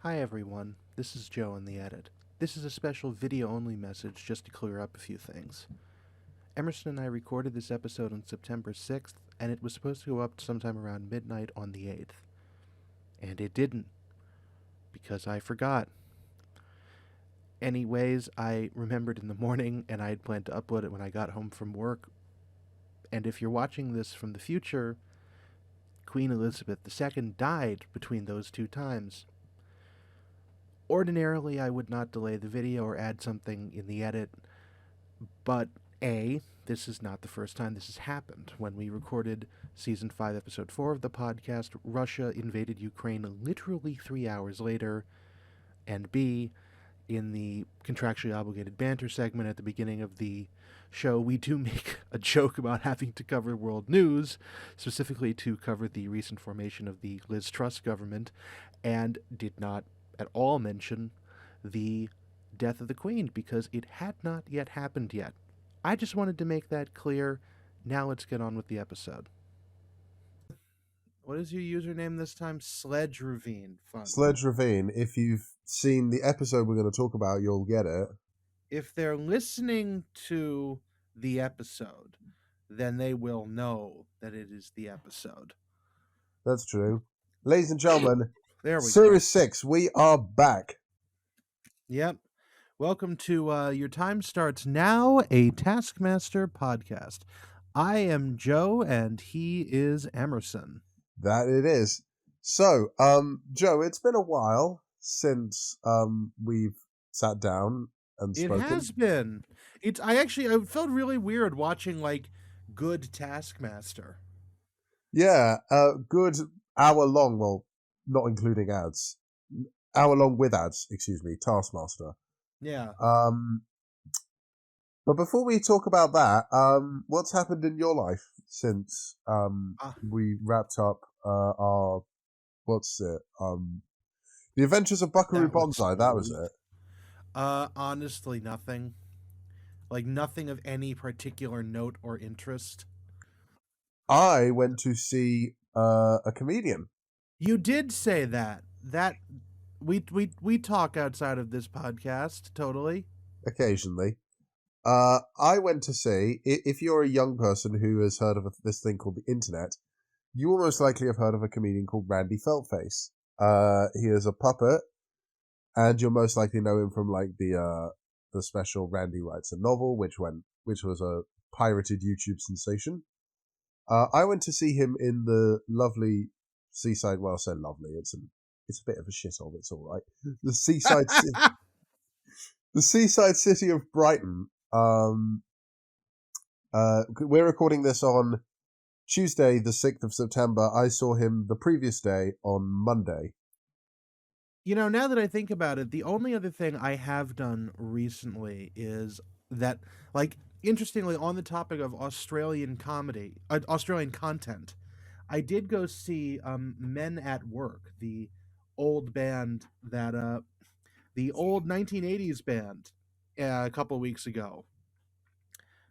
Hi everyone, this is Joe in the edit. This is a special video-only message just to clear up a few things. Emerson and I recorded this episode on September 6th, and it was supposed to go up sometime around midnight on the 8th. And it didn't, because I forgot. Anyways, I remembered in the morning, and I had planned to upload it when I got home from work. And if you're watching this from the future, Queen Elizabeth II died between those two times. Ordinarily, I would not delay the video or add something in the edit, but A, this is not the first time this has happened. When we recorded Season 5, Episode 4 of the podcast, Russia invaded Ukraine literally 3 hours later, and B, in the contractually obligated banter segment at the beginning of the show, we do make a joke about having to cover world news, specifically to cover the recent formation of the Liz Truss government, and did not at all mention the death of the Queen because it had not yet happened yet. I just wanted to make that clear. Now let's get on with the episode. What is your username this time? Sledge Ravine. Fun. Sledge Ravine. If you've seen the episode we're going to talk about, you'll get it. If they're listening to the episode, then they will know that it is the episode. That's true. Ladies and gentlemen, there we Series go. 6, we are back. Yep. Welcome to Your Time Starts Now, a Taskmaster podcast. I am Joe, and he is Emerson. That it is. So, Joe, it's been a while since we've sat down and spoken. It has been. I felt really weird watching like good Taskmaster. Yeah, good hour long. Well, not including ads. Hour long with ads. Excuse me, Taskmaster. Yeah. But before we talk about that, what's happened in your life since we wrapped up our The Adventures of Buckaroo Banzai? That was it. Honestly, nothing. Like nothing of any particular note or interest. I went to see a comedian. You did say that. That we talk outside of this podcast, totally. Occasionally. I went to see, if you're a young person who has heard of this thing called the internet, you will most likely have heard of a comedian called Randy Feltface. He is a puppet, and you'll most likely know him from like the special Randy Writes a Novel, which was a pirated YouTube sensation. I went to see him in the lovely seaside. Well, I say lovely. It's a bit of a shithole. It's all right. The seaside, the seaside city of Brighton. We're recording this on Tuesday, the 6th of September. I saw him the previous day on Monday. You know, now that I think about it, the only other thing I have done recently is that, like, interestingly, on the topic of Australian comedy, Australian content, I did go see Men at Work, the old band that, the old 1980s band, a couple weeks ago.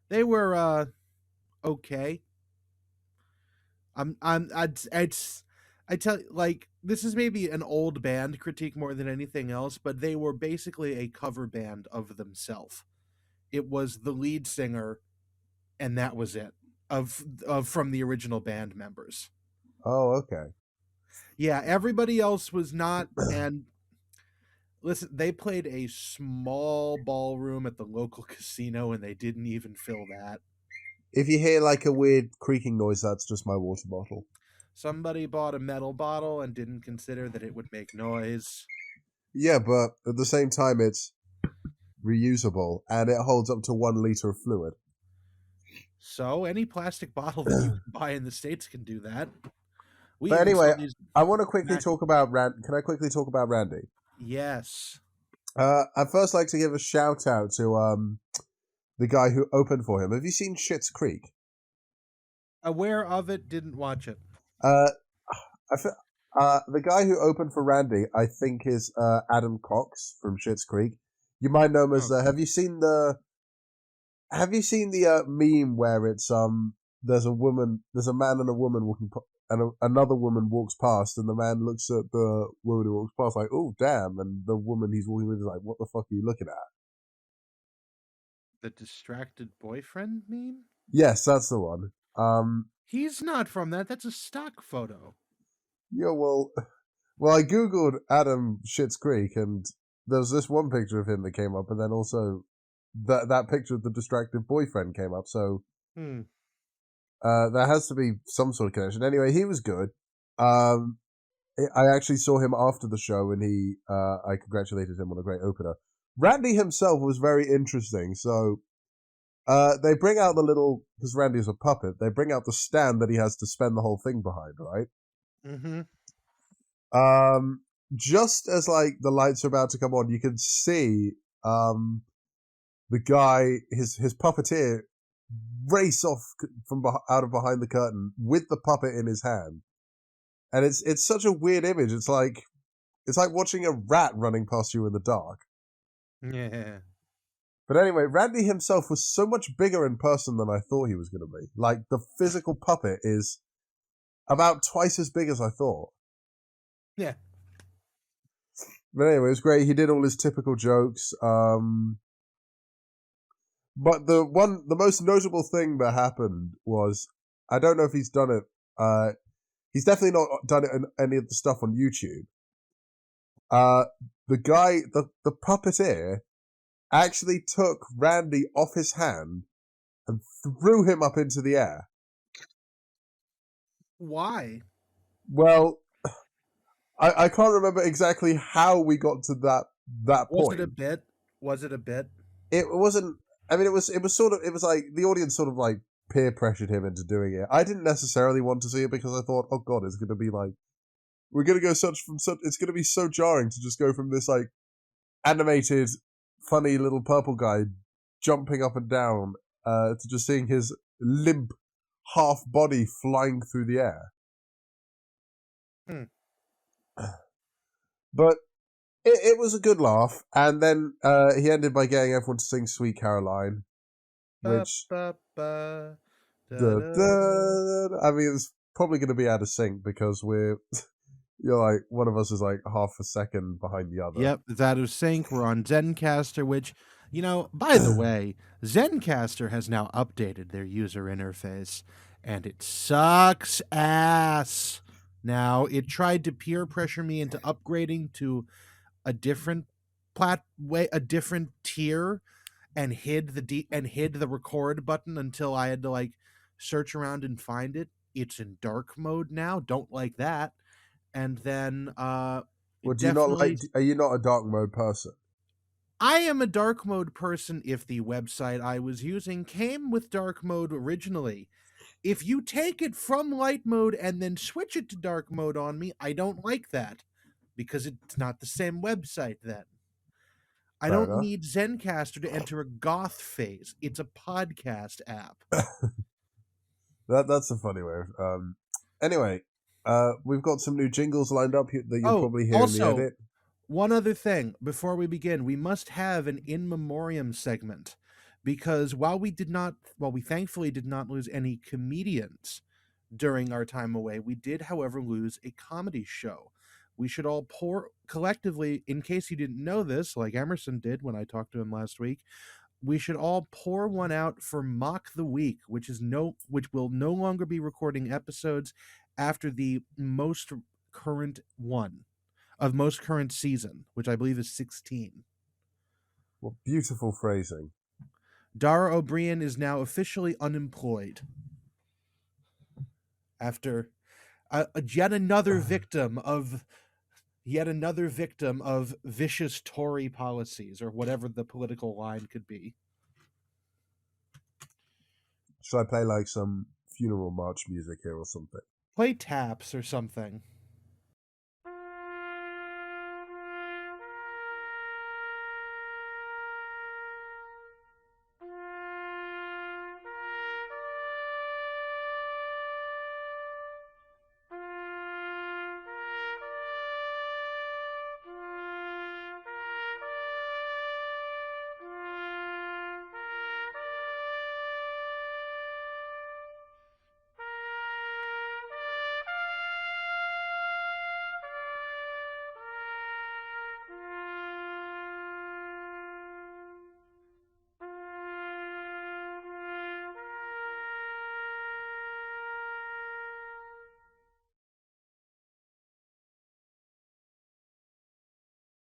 They were okay. I tell you, like, this is maybe an old band critique more than anything else, but they were basically a cover band of themselves. It was the lead singer, and that was it of from the original band members. Oh, okay. Yeah, everybody else was not. And listen, they played a small ballroom at the local casino, and they didn't even fill that. If you hear like a weird creaking noise, that's just my water bottle. Somebody bought a metal bottle and didn't consider that it would make noise. Yeah, but at the same time, it's reusable, and it holds up to 1 liter of fluid. So any plastic bottle that you can buy in the States can do that. But anyway, I want to quickly talk about Can I quickly talk about Randy? Yes. I'd first like to give a shout out to the guy who opened for him. Have you seen Schitt's Creek? Aware of it, didn't watch it. The guy who opened for Randy, I think, is Adam Cox from Schitt's Creek. You might know him as Have you seen the meme where it's there's a man and a woman and another woman walks past, and the man looks at the woman who walks past like, "Oh, damn!" And the woman he's walking with is like, "What the fuck are you looking at?" The distracted boyfriend meme? Yes, that's the one. He's not from that. That's a stock photo. Yeah, well, I googled Adam Schitt's Creek, and there was this one picture of him that came up, and then also that picture of the distracted boyfriend came up. So there has to be some sort of connection. Anyway, he was good. I actually saw him after the show, and I congratulated him on a great opener. Randy himself was very interesting. So they bring out the little, because Randy's a puppet, they bring out the stand that he has to spend the whole thing behind, right? Mm-hmm. Just as like the lights are about to come on, you can see the guy, his puppeteer, race off from out of behind the curtain with the puppet in his hand, and it's such a weird image. It's like watching a rat running past you in the dark. Yeah. But anyway, Randy himself was so much bigger in person than I thought he was going to be. Like, the physical puppet is about twice as big as I thought. Yeah. But anyway, it was great. He did all his typical jokes. But the most notable thing that happened was, I don't know if he's done it. He's definitely not done it in any of the stuff on YouTube. The guy, the puppeteer, actually took Randy off his hand and threw him up into the air. Why? Well, I can't remember exactly how we got to that Was point. it a bit? Was it a bit? It wasn't. I mean, it was sort of. It was like the audience sort of like peer pressured him into doing it. I didn't necessarily want to see it because I thought, oh god, it's going to be like we're going to go it's going to be so jarring to just go from this like animated, funny little purple guy jumping up and down to just seeing his limp half body flying through the air. But it was a good laugh, and then he ended by getting everyone to sing "Sweet Caroline," which I mean, it's probably going to be out of sync because you're like one of us is like half a second behind the other. Yep, it's out of sync. We're on Zencaster, which, by the way, Zencaster has now updated their user interface, and it sucks ass. Now, it tried to peer pressure me into upgrading to a different a different tier, and hid the record button until I had to like search around and find it. It's in dark mode now. Don't like that. And then Well, do you not definitely like? Are you not a dark mode person? I am a dark mode person if the website I was using came with dark mode originally. If you take it from light mode and then switch it to dark mode on me, I don't like that because it's not the same website then. I Fair don't enough. need Zencaster to enter a goth phase. It's a podcast app. That's a funny way. Anyway, we've got some new jingles lined up that you'll Oh, probably hear in the also, edit. one other thing before we begin, we must have an in memoriam segment because while we thankfully did not lose any comedians during our time away, we did, however, lose a comedy show. We should all pour collectively, in case you didn't know this, like Emerson did when I talked to him last week, we should all pour one out for Mock the Week, which will no longer be recording episodes after the most current one of most current season, which I believe is 16. What beautiful phrasing. Dara O'Brien is now officially unemployed after yet another victim of vicious Tory policies, or whatever the political line could be. Should I play like some funeral march music here or something? Play taps or something.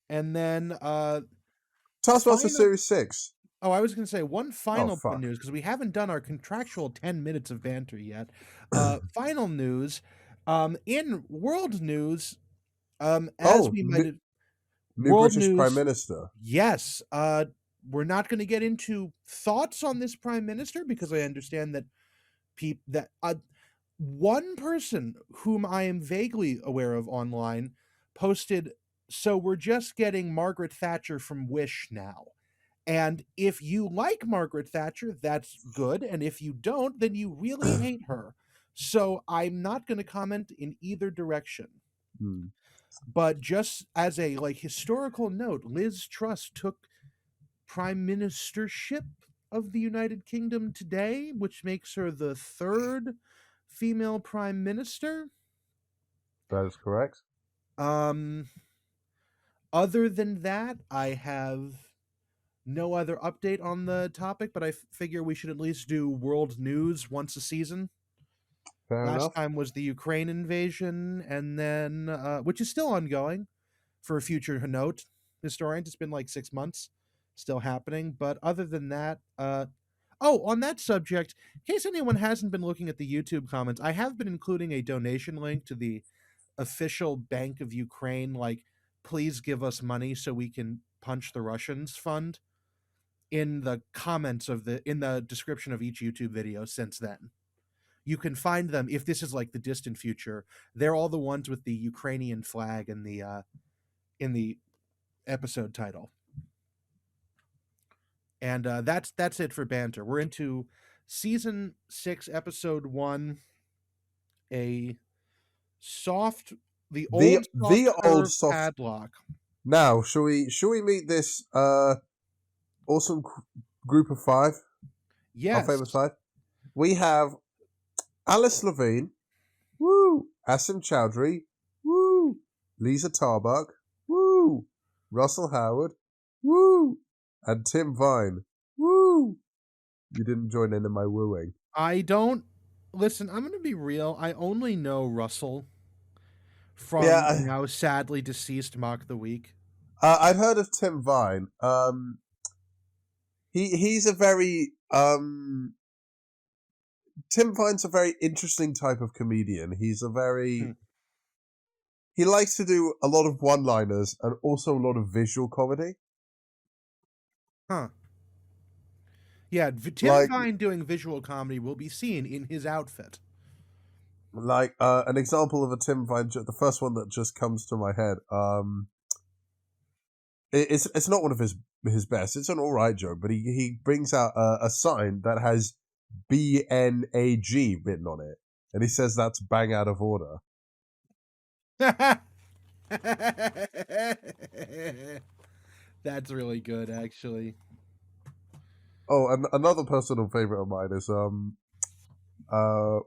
And then Taskmaster final. Series 6. Oh, I was going to say one Oh, final bit of fuck. news because we haven't done our contractual 10 minutes of banter yet. Final news. In world news, as Oh, we might have new world British Prime news, Minister. yes. We're not going to get into thoughts on this prime minister because I understand that one person whom I am vaguely aware of online posted, "So we're just getting Margaret Thatcher from Wish now." And if you like Margaret Thatcher, that's good. And if you don't, then you really hate her. So I'm not going to comment in either direction. Hmm. But just as a historical note, Liz Truss took prime ministership of the United Kingdom today, which makes her the third female prime minister. That is correct. Um, Other than that, I have no other update on the topic, but I figure we should at least do world news once a season. Fair Last enough. time was the Ukraine invasion, and then which is still ongoing for a future note. Historians, it's been like 6 months, still happening. But other than that, oh, on that subject, in case anyone hasn't been looking at the YouTube comments, I have been including a donation link to the official Bank of Ukraine, like, please give us money so we can punch the Russians fund in the comments of the description of each YouTube video since then. You can find them if this is like the distant future. They're all the ones with the Ukrainian flag in the episode title. And that's it for banter. We're into season 6, episode 1, a soft the old The soft old curve soft. padlock. Now, shall we meet this awesome group of 5? Our Yes. famous 5. We have Alice Levine, woo, Asim Chowdhury, woo, Lisa Tarbuck, woo, Russell Howard, woo, and Tim Vine, woo. You didn't join in my wooing. I don't listen, I'm going to be real. I only know Russell from Yeah, now sadly deceased Mock the Week. I've heard of Tim Vine. He's a very Tim Vine's a very interesting type of comedian. He's a very he likes to do a lot of one-liners and also a lot of visual comedy. Huh. Yeah, Tim Like Vine doing visual comedy will be seen in his outfit. an example of a Tim Vine joke, the first one that just comes to my head. It's not one of his best. It's an alright joke, but he brings out a sign that has BNAG written on it, and he says that's bang out of order. That's really good, actually. Oh, and another personal favorite of mine is what I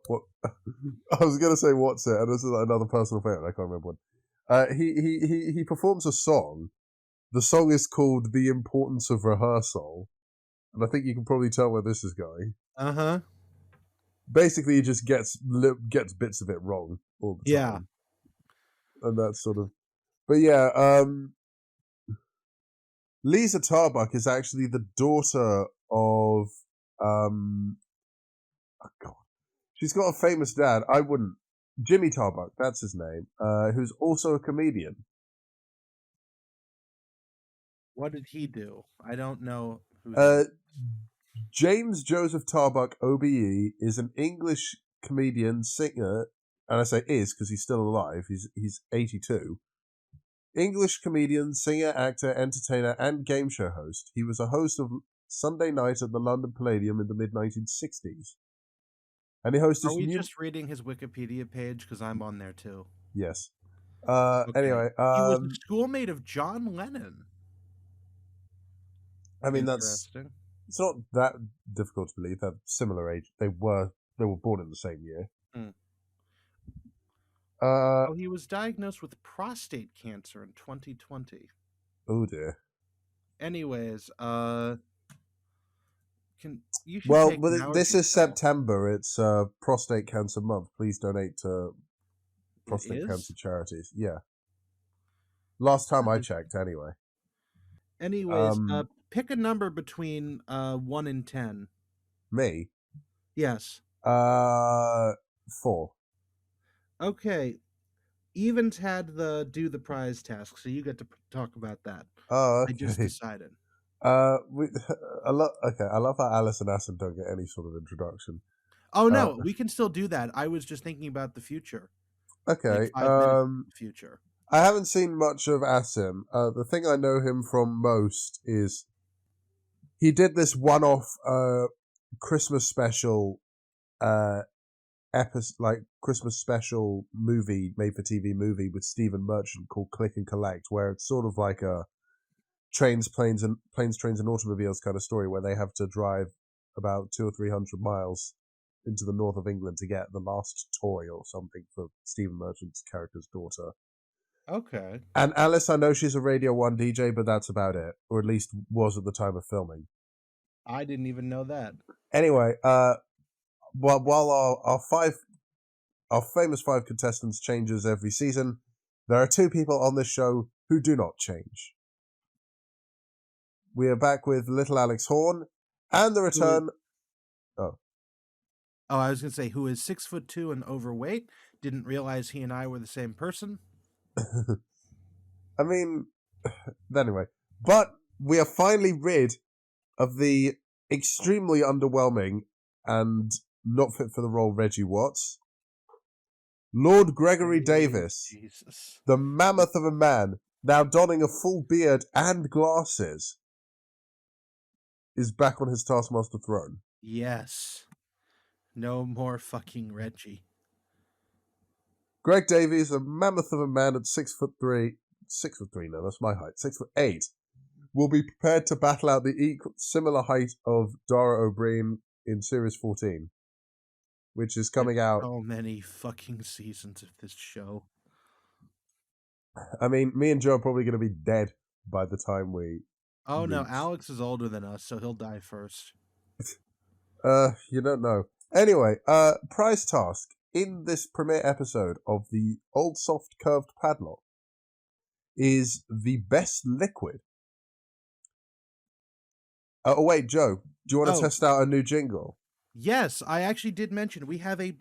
was gonna say what's it, and this is another personal favorite. I can't remember one. He performs a song. The song is called "The Importance of Rehearsal," and I think you can probably tell where this is going. Uh-huh. Basically, he just gets bits of it wrong all the Yeah. time, and that's sort of. But yeah, Lisa Tarbuck is actually the daughter of oh God, she's got a famous dad. I wouldn't. Jimmy Tarbuck, that's his name, who's also a comedian. What did he do? I don't know who Uh, that. James Joseph Tarbuck, OBE, is an English comedian, singer, and I say is because he's still alive. He's 82. English comedian, singer, actor, entertainer, and game show host. He was a host of Sunday Night at the London Palladium in the mid-1960s. And he hosted Are we just reading his Wikipedia page? Because I'm on there too. Yes. Okay. Anyway, He was a schoolmate of John Lennon. I mean Interesting. it's not that difficult to believe. They're similar age. They were born in the same year. Oh, he was diagnosed with prostate cancer in 2020. Oh dear. Anyways, you should Well, take an this allergy is pill. September. It's Prostate Cancer Month. Please donate to It prostate is? cancer charities. Yeah. Last time I checked, anyway. Anyways, pick a number between 1 and 10. Me? Yes. 4. Okay. Evans had the do the prize task, so you get to talk about that. Oh, I just okay. decided. I love how Alice and Assen don't get any sort of introduction. Oh no, we can still do that. I was just thinking about the future. Like Okay. 5 minutes in the future. I haven't seen much of Asim. The thing I know him from most is he did this one-off Christmas special Christmas special movie, made for TV movie with Stephen Merchant called Click and Collect, where it's sort of like a trains, trains and automobiles kind of story where they have to drive about 200 or 300 miles into the north of England to get the last toy or something for Stephen Merchant's character's daughter. Okay. And Alice, I know she's a Radio 1 DJ, but that's about it. Or at least was at the time of filming. I didn't even know that. Anyway, while our famous 5 contestants changes every season, there are 2 people on this show who do not change. We are back with little Alex Horn and the return... Oh, I was going to say, who is 6'2" and overweight. Didn't realize he and I were the same person. I mean, anyway. But we are finally rid of the extremely underwhelming and not fit for the role Reggie Watts. Lord Gregory Davis, Jesus. the mammoth of a man, now donning a full beard and glasses, is back on his Taskmaster throne. Yes. No more fucking Reggie. Greg Davies, a mammoth of a man at 6'3", 6'3", no, that's my height, 6'8", will be prepared to battle out the similar height of Dara O'Brien in Series 14, which is coming out. So many fucking seasons of this show. I mean, me and Joe are probably going to be dead by the time we... Oh no, Alex is older than us, so he'll die first. You don't know. Anyway, prize task in this premiere episode of the Old Soft Curved Padlock is the best liquid. Oh wait, Joe, do you want to test out a new jingle? Yes, I actually did mention we have a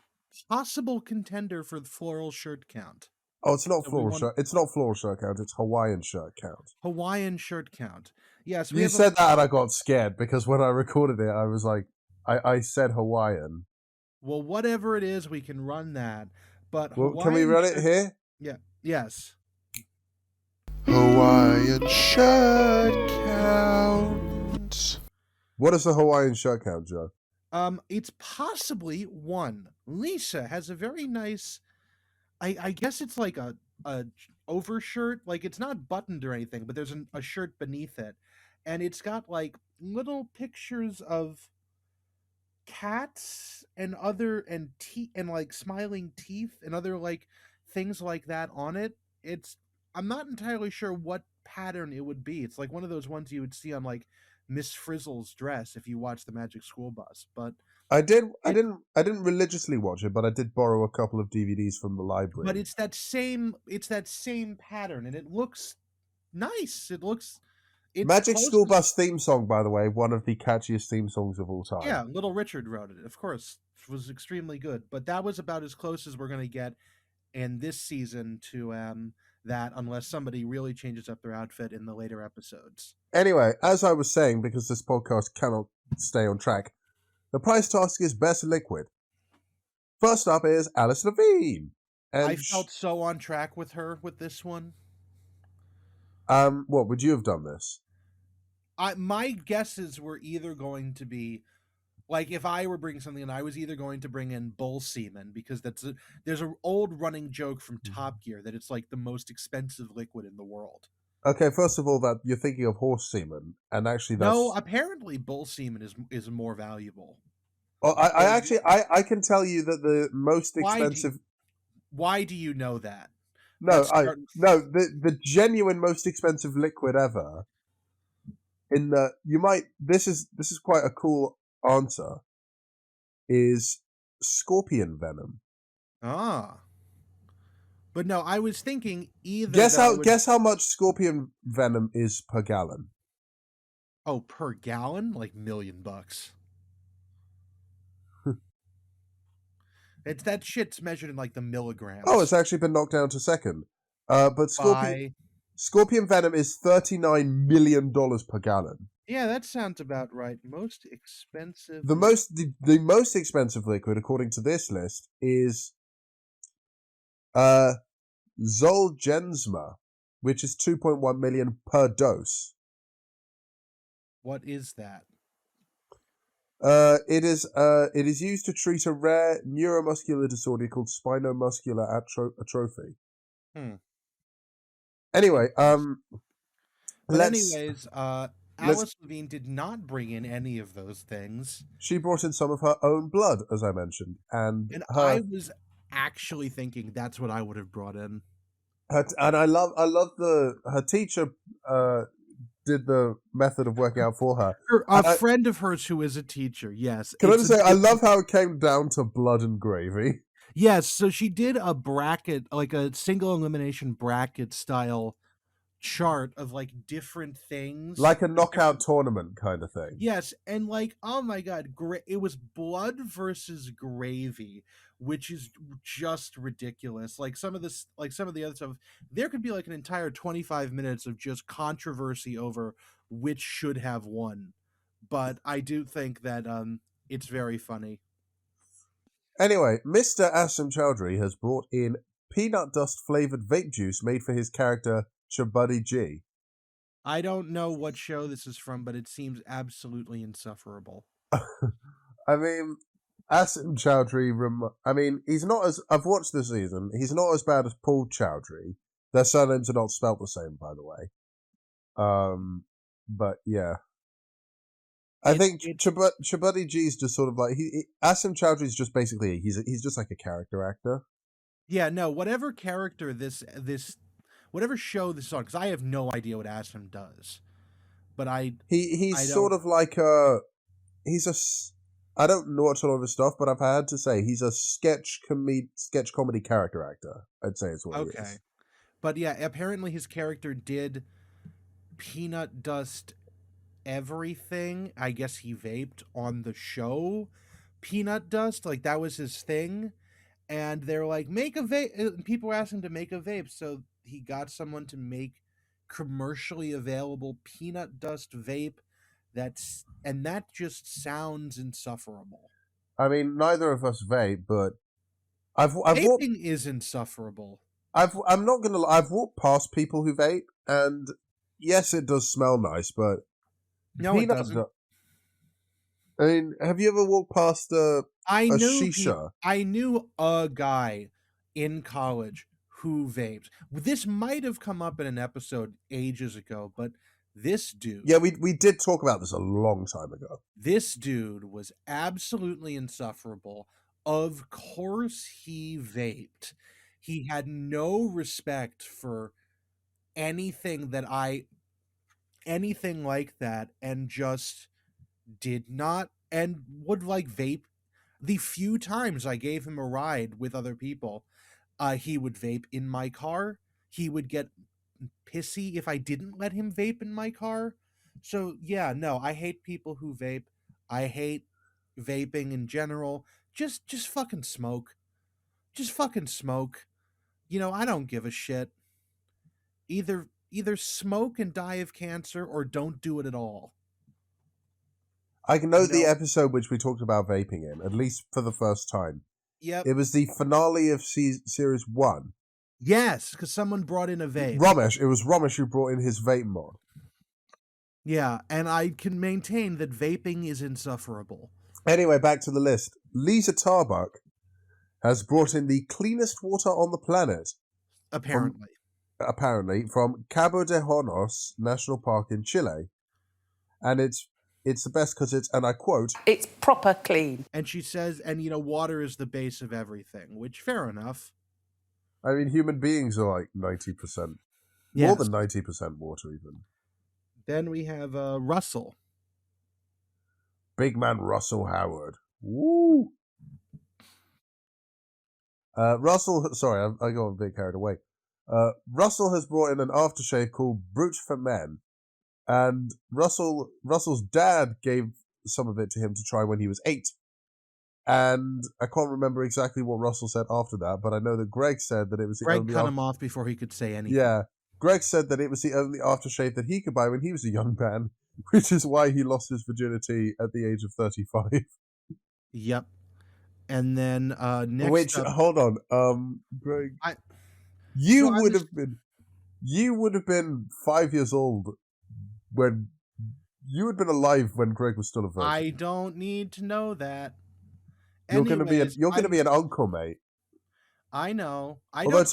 possible contender for the floral shirt count. Oh, it's not floral shirt. It's not floral shirt count. It's Hawaiian shirt count. Hawaiian shirt count. Yes, you said that, and I got scared because when I recorded it, I was like, I said Hawaiian. Well, whatever it is, we can run that. But can we run it here? Yeah. Yes. Hawaiian shirt count. What is the Hawaiian shirt count, Joe? It's possibly 1. Lisa has a very nice. I guess it's like a overshirt. Like it's not buttoned or anything, but there's a shirt beneath it, and it's got like little pictures of cats and teeth and like smiling teeth and other like things like that on it. I'm not entirely sure what pattern it would be. It's like one of those ones you would see on like Miss Frizzle's dress if you watch the Magic School Bus. But I didn't religiously watch it, but I did borrow a couple of DVDs from the library. But it's that same pattern, and it looks nice. Magic School Bus theme song, by the way, one of the catchiest theme songs of all time. Yeah, Little Richard wrote it, of course. It was extremely good. But that was about as close as we're going to get in this season to that, unless somebody really changes up their outfit in the later episodes. Anyway, as I was saying, because this podcast cannot stay on track, the prize task is Best Liquid. First up is Alice Levine. And I felt so on track with her with this one. What would you have done this? My guesses were either going to be, like, if I were bringing something in, I was either going to bring in bull semen, because there's an old running joke from Top Gear that it's like the most expensive liquid in the world. Okay, first of all, that you're thinking of horse semen, and actually that's... No, apparently bull semen is more valuable. Oh, I can tell you that the most expensive... Why do you know that? No, the genuine most expensive liquid ever. This is quite a cool answer. Is scorpion venom. Ah. But no, I was thinking either Guess that I how would... guess how much scorpion venom is per gallon? Oh, per gallon? Like $1,000,000. It's that shit's measured in like the milligrams. Oh, it's actually been knocked down to second. But By... scorpion venom is $39 million per gallon. Yeah, that sounds about right. Most expensive... The most expensive liquid, according to this list, is Zolgensma, which is 2.1 million per dose. What is that? It is used to treat a rare neuromuscular disorder called spinomuscular atrophy. Anyway, anyways, Alice Levine did not bring in any of those things. She brought in some of her own blood, as I mentioned, and I was actually thinking that's what I would have brought in. And I love her teacher did the method of working out for her. A friend of hers who is a teacher, yes. Can I just say, I love how it came down to blood and gravy. Yes, so she did a bracket, like a single elimination bracket style chart of like different things, like a knockout tournament kind of thing. Yes, and like, oh my god, it was blood versus gravy, which is just ridiculous. Like some of the other stuff, there could be like an entire 25 minutes of just controversy over which should have won. But I do think that it's very funny. Anyway, Mr. Asim Chowdhury has brought in peanut dust flavored vape juice made for his character Chabuddy G. I don't know what show this is from, but it seems absolutely insufferable. I mean, Asim Chowdhury, he's not as... I've watched the season. He's not as bad as Paul Chowdhury. Their surnames are not spelt the same, by the way. But yeah. I think Chabuddy G's just sort of like... Asim Chowdhury's just basically... He's just like a character actor. Yeah, no, whatever character whatever show this is on, because I have no idea what Asim does. But he's sort of like a... I don't watch a lot of his stuff, but I've had to say he's a sketch comedy character actor. I'd say is what he is. But yeah, apparently his character did peanut dust everything. I guess he vaped on the show. Peanut dust, like that was his thing. And they're like, make a vape. People asked him to make a vape, so he got someone to make commercially available peanut dust vape. That just sounds insufferable. I mean, neither of us vape, but vaping is insufferable. I'm not gonna lie, I've walked past people who vape, and yes, it does smell nice, but no, it doesn't. I mean, have you ever walked past a shisha? I knew a guy in college who vapes. This might have come up in an episode ages ago, but this dude... Yeah, we did talk about this a long time ago. This dude was absolutely insufferable. Of course he vaped. He had no respect for anything like that, and just did not, and would like vape. The few times I gave him a ride with other people, he would vape in my car. He would get pissy if I didn't let him vape in my car. So yeah, no, I hate people who vape. I hate vaping in general. Just fucking smoke. Just fucking smoke. I don't give a shit. Either smoke and die of cancer, or don't do it at all. I know the episode which we talked about vaping in, at least for the first time. Yep. It was the finale of Series 1. Yes, because someone brought in a vape. Ramesh. It was Ramesh who brought in his vape mod. Yeah, and I can maintain that vaping is insufferable. Anyway, back to the list. Lisa Tarbuck has brought in the cleanest water on the planet. Apparently, from Cabo de Hornos National Park in Chile. And it's the best because it's, and I quote, it's proper clean. And she says, and water is the base of everything, which fair enough. I mean, human beings are like 90%. Yes. More than 90% water, even. Then we have Russell. Big man Russell Howard. Woo! Russell, sorry, I got a bit carried away. Russell has brought in an aftershave called Brute for Men, and Russell's dad gave some of it to him to try when he was 8. And I can't remember exactly what Russell said after that, but I know that Greg said that it was the Greg only... cut him off before he could say anything. Yeah. Greg said that it was the only aftershave that he could buy when he was a young man, which is why he lost his virginity at the age of 35. Yep. And then next up... Hold on, Greg... You would have been 5 years old when... You would have been alive when Greg was still a virgin. I don't need to know that. You're going to be an uncle, mate. I know. Although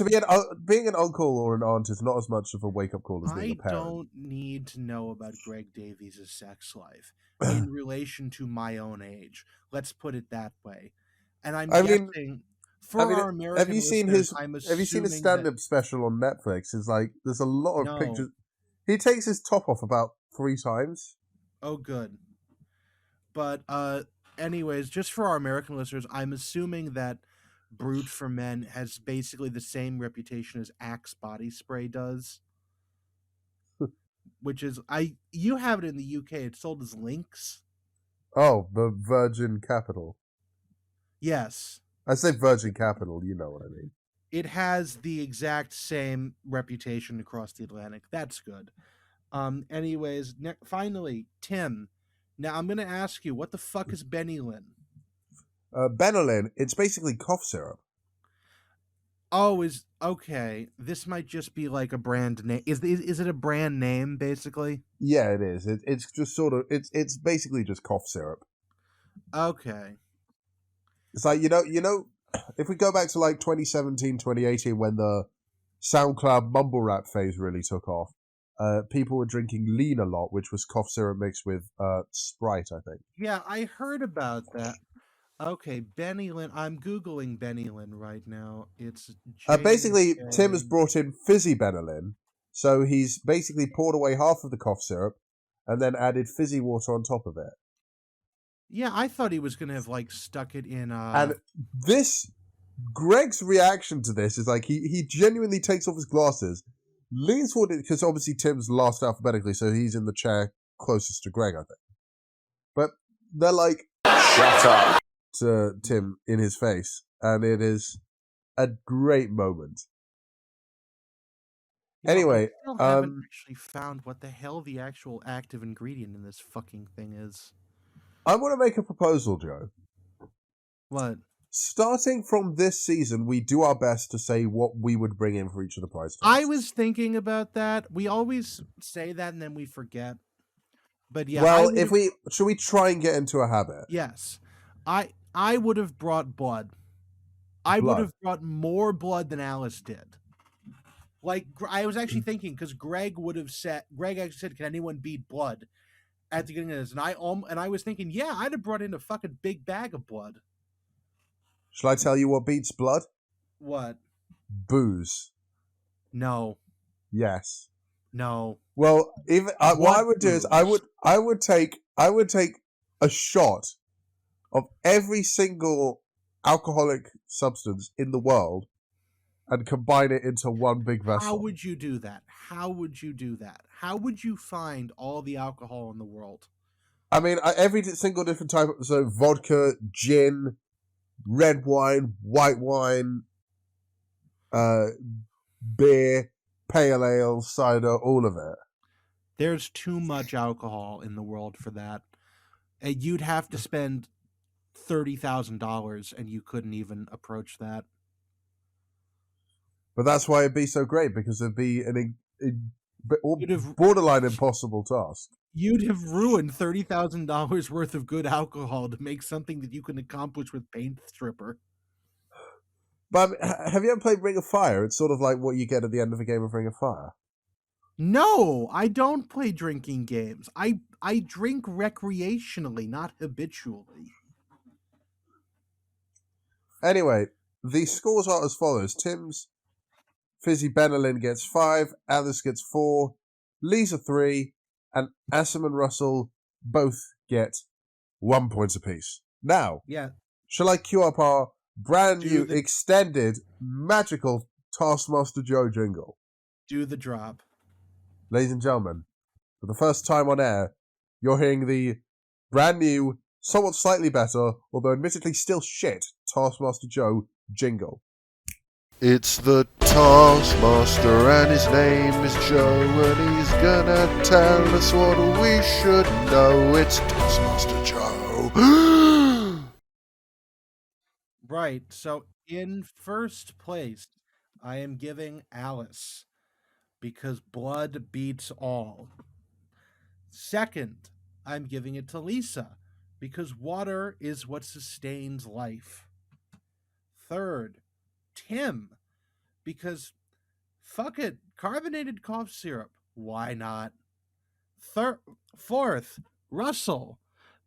being an uncle or an aunt is not as much of a wake-up call as being a parent. I don't need to know about Greg Davies' sex life in relation to my own age. Let's put it that way. And I'm guessing for our American have you seen his stand-up that... special on Netflix? It's like there's a lot of pictures. He takes his top off about 3 times. Oh, good. But anyways, just for our American listeners, I'm assuming that Brute for Men has basically the same reputation as Axe body spray does. Which is you have it in the UK, it's sold as Lynx. Oh, the Virgin Capital. Yes. I say Virgin Capital, you know what I mean. It has the exact same reputation across the Atlantic. That's good. Anyways, finally, Tim. Now I'm going to ask you, what the fuck is Benylin? Benylin, it's basically cough syrup. Oh, okay. This might just be like a brand name. Is it a brand name basically? Yeah, it is. It's just sort of it's basically just cough syrup. Okay. It's like you know, if we go back to like 2017, 2018 when the SoundCloud mumble rap phase really took off, people were drinking lean a lot, which was cough syrup mixed with Sprite, I think. Yeah, I heard about that. Okay, Benylin. I'm Googling Benylin right now. It's basically, Tim has brought in fizzy Benylin. So he's basically poured away half of the cough syrup and then added fizzy water on top of it. Yeah, I thought he was going to have, like, stuck it in... And Greg's reaction to this is like, he genuinely takes off his glasses, leans forward, because obviously Tim's last alphabetically, so he's in the chair closest to Greg, I think. But they're like, shut up, to Tim in his face. And it is a great moment. Anyway, I still haven't actually found what the hell the actual active ingredient in this fucking thing is. I want to make a proposal, Joe. What? Starting from this season, we do our best to say what we would bring in for each of the prize tests. I was thinking about that. We always say that and then we forget. But yeah. Well, should we try and get into a habit? Yes. I would have brought blood. I would have brought more blood than Alice did. Like, I was actually thinking, because Greg actually said, can anyone beat blood at the beginning of this? And I was thinking, yeah, I'd have brought in a fucking big bag of blood. Shall I tell you what beats blood? What? Booze. No. Yes. No. Well, even what I would do is I would take a shot of every single alcoholic substance in the world and combine it into one big vessel. How would you do that? How would you find all the alcohol in the world? I mean, every single different type. So vodka, gin, red wine, white wine, beer, pale ale, cider, all of it. There's too much alcohol in the world for that. You'd have to spend $30,000 and you couldn't even approach that. But that's why it'd be so great, because it'd be borderline impossible task. You'd have ruined $30,000 worth of good alcohol to make something that you can accomplish with Paint Stripper. But have you ever played Ring of Fire? It's sort of like what you get at the end of a game of Ring of Fire. No, I don't play drinking games. I drink recreationally, not habitually. Anyway, the scores are as follows. Tim's Fizzy Benylin gets 5, Alice gets 4, Lisa 3, and Asim and Russell both get 1 point apiece. Now, yeah. Shall I queue up our brand Do new, the extended, magical Taskmaster Joe jingle. do the drop. Ladies and gentlemen, for the first time on air, you're hearing the brand new, somewhat slightly better, although admittedly still shit, Taskmaster Joe jingle. It's the Taskmaster and his name is Joe, and he's gonna tell us what we should know. It's Taskmaster Joe. Right. So in first place, I am giving Alice because blood beats all. Second, I'm giving it to Lisa because water is what sustains life. Third, Tim because fuck it, carbonated cough syrup. Why not? Fourth, Russell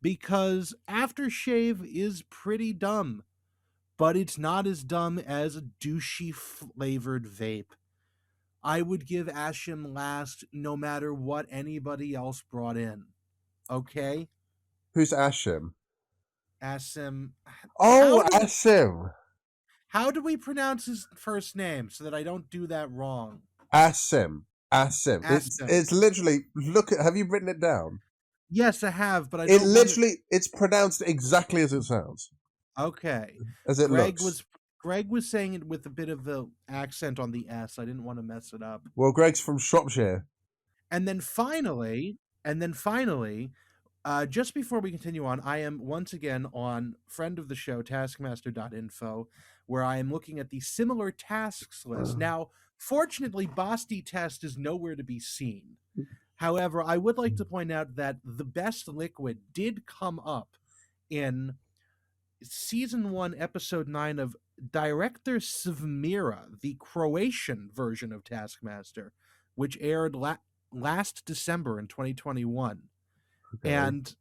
because aftershave is pretty dumb, but it's not as dumb as a douchey flavored vape. I would give Ashim last no matter what anybody else brought in. Okay? Who's Ashim? Ashim. Oh, Ashim! How do we pronounce his first name so that I don't do that wrong? Ashim. Ashim. Ashim. It's literally, look at, have you written it down? Yes, I have, but I It don't literally, it's pronounced exactly as it sounds. Okay. As it looks. Greg was saying it with a bit of the accent on the S. I didn't want to mess it up. Well, Greg's from Shropshire. And then finally, just before we continue on, I am once again on friend of the show, taskmaster.info, where I am looking at the similar tasks list. Now, fortunately, Basti test is nowhere to be seen. However, I would like to point out that the best liquid did come up in season 1, episode 9 of Director Svmira, the Croatian version of Taskmaster, which aired last December in 2021. Okay. And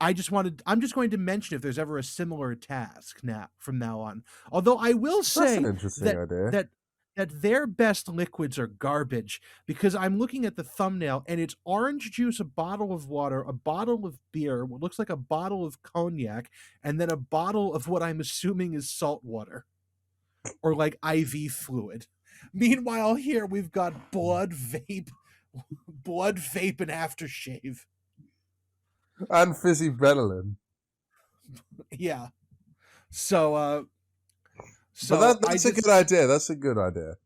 I'm just going to mention if there's ever a similar task from now on. Although I will say that's an interesting idea. that their best liquids are garbage, because I'm looking at the thumbnail and it's orange juice, a bottle of water, a bottle of beer, what looks like a bottle of cognac, and then a bottle of what I'm assuming is salt water or like IV fluid. Meanwhile, here we've got blood, vape, and aftershave. And fizzy Benelin. Yeah. So but that's a good idea. That's a good idea.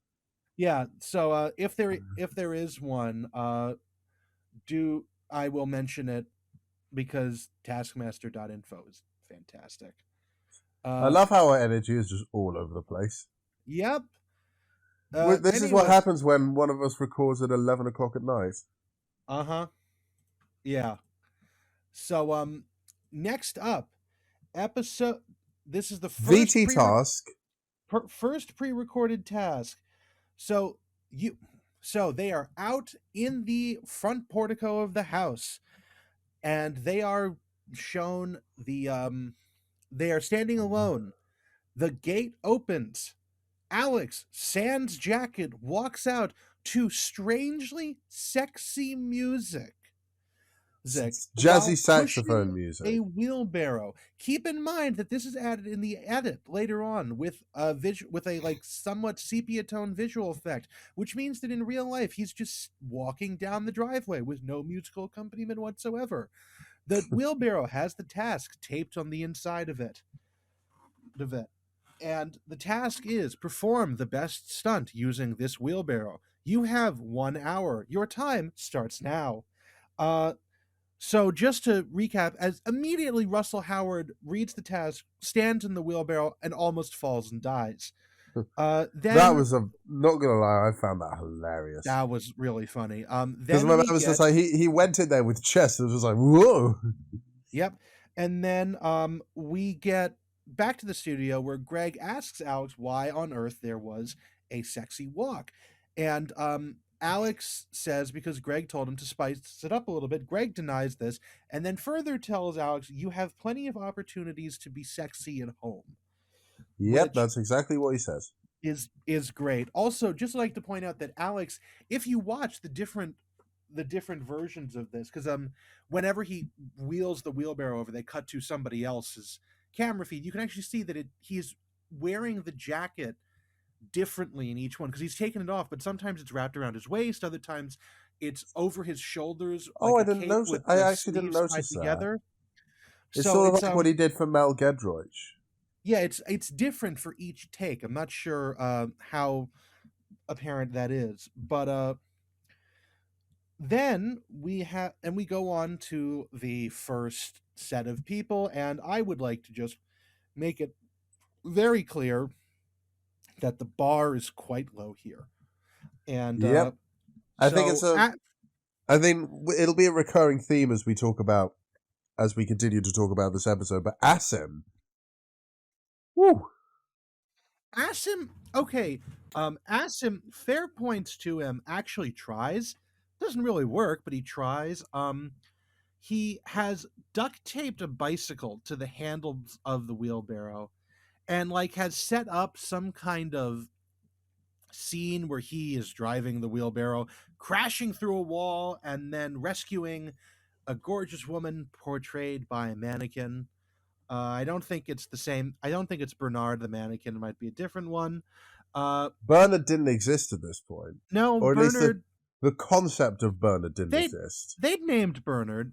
Yeah. So if there is one, I will mention it because taskmaster.info is fantastic. I love how our energy is just all over the place. Yep. This is what happens when one of us records at 11 o'clock at night. Uh-huh. Yeah. So next up, this is the first VT task. First pre-recorded task. So they are out in the front portico of the house, and they are shown they are standing alone. The gate opens. Alex, sans jacket, walks out to strangely sexy music. Jazzy saxophone music. A wheelbarrow. Keep in mind that this is added in the edit later on with a like somewhat sepia tone visual effect, which means that in real life he's just walking down the driveway with no musical accompaniment whatsoever. The wheelbarrow has the task taped on the inside of it. And the task is perform the best stunt using this wheelbarrow. You have 1 hour. Your time starts now. So just to recap, as immediately Russell Howard reads the task, stands in the wheelbarrow, and almost falls and dies. Then that was not gonna lie, I found that hilarious. That was really funny. Because my man was just like he went in there with chest. It was just like whoa. Yep. And then we get back to the studio where Greg asks Alex why on earth there was a sexy walk, and Alex says because Greg told him to spice it up a little bit. Greg denies this and then further tells Alex, you have plenty of opportunities to be sexy at home. Yep, that's exactly what he says. Is great. Also, just like to point out that Alex, if you watch the different versions of this, because whenever he wheels the wheelbarrow over, they cut to somebody else's camera feed. You can actually see that he's wearing the jacket differently in each one because he's taken it off, but sometimes it's wrapped around his waist, other times it's over his shoulders Oh, like I a didn't cape notice. with I the actually didn't sleeves tied notice that. together. It's So sort of it's like what he did for Mel Gedroych. yeah, it's different for each take. I'm not sure how apparent that is, but then we go on to the first set of people, and I would like to just make it very clear that the bar is quite low here. And Yep. I think it's so a. at, I think it'll be a recurring theme as we continue to talk about this episode. But Asim, woo, Asim, okay, Asim, fair points to him, actually tries. Doesn't really work, but he tries. He has duct taped a bicycle to the handles of the wheelbarrow and like has set up some kind of scene where he is driving the wheelbarrow, crashing through a wall, and then rescuing a gorgeous woman portrayed by a mannequin. I don't think it's the same. I don't think it's Bernard the mannequin. It might be a different one. He Bernard didn't exist at this point, no or at least Bernard. the concept of Bernard didn't They exist. they'd named Bernard.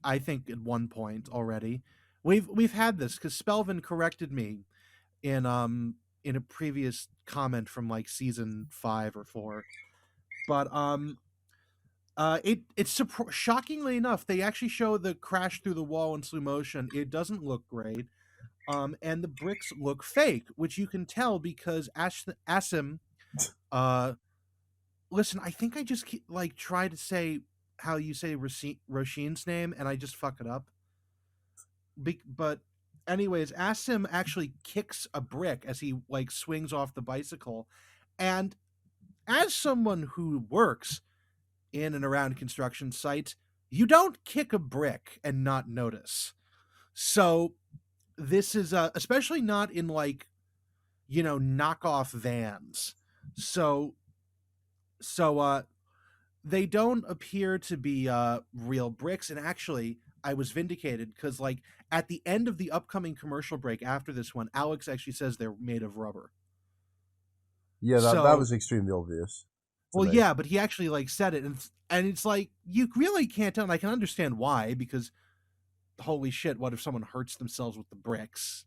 I think at one point already. We've had this because Spelvin corrected me in a previous comment from like season 5 or 4. But it's shockingly enough, they actually show the crash through the wall in slow motion. It doesn't look great. And the bricks look fake, which you can tell because Asim, uh, listen, I think I just like try to say how you say Roshin's name, and I just fuck it up. But anyways, Asim actually kicks a brick as he like swings off the bicycle, and as someone who works in and around construction sites, you don't kick a brick and not notice. So this is especially not in like knockoff vans. So they don't appear to be real bricks, and actually I was vindicated because like at the end of the upcoming commercial break after this one, Alex actually says they're made of rubber. Yeah, that So was extremely obvious to well, me. yeah, but he actually like said it, and it's like you really can't tell. And I can understand why, because holy shit, what if someone hurts themselves with the bricks?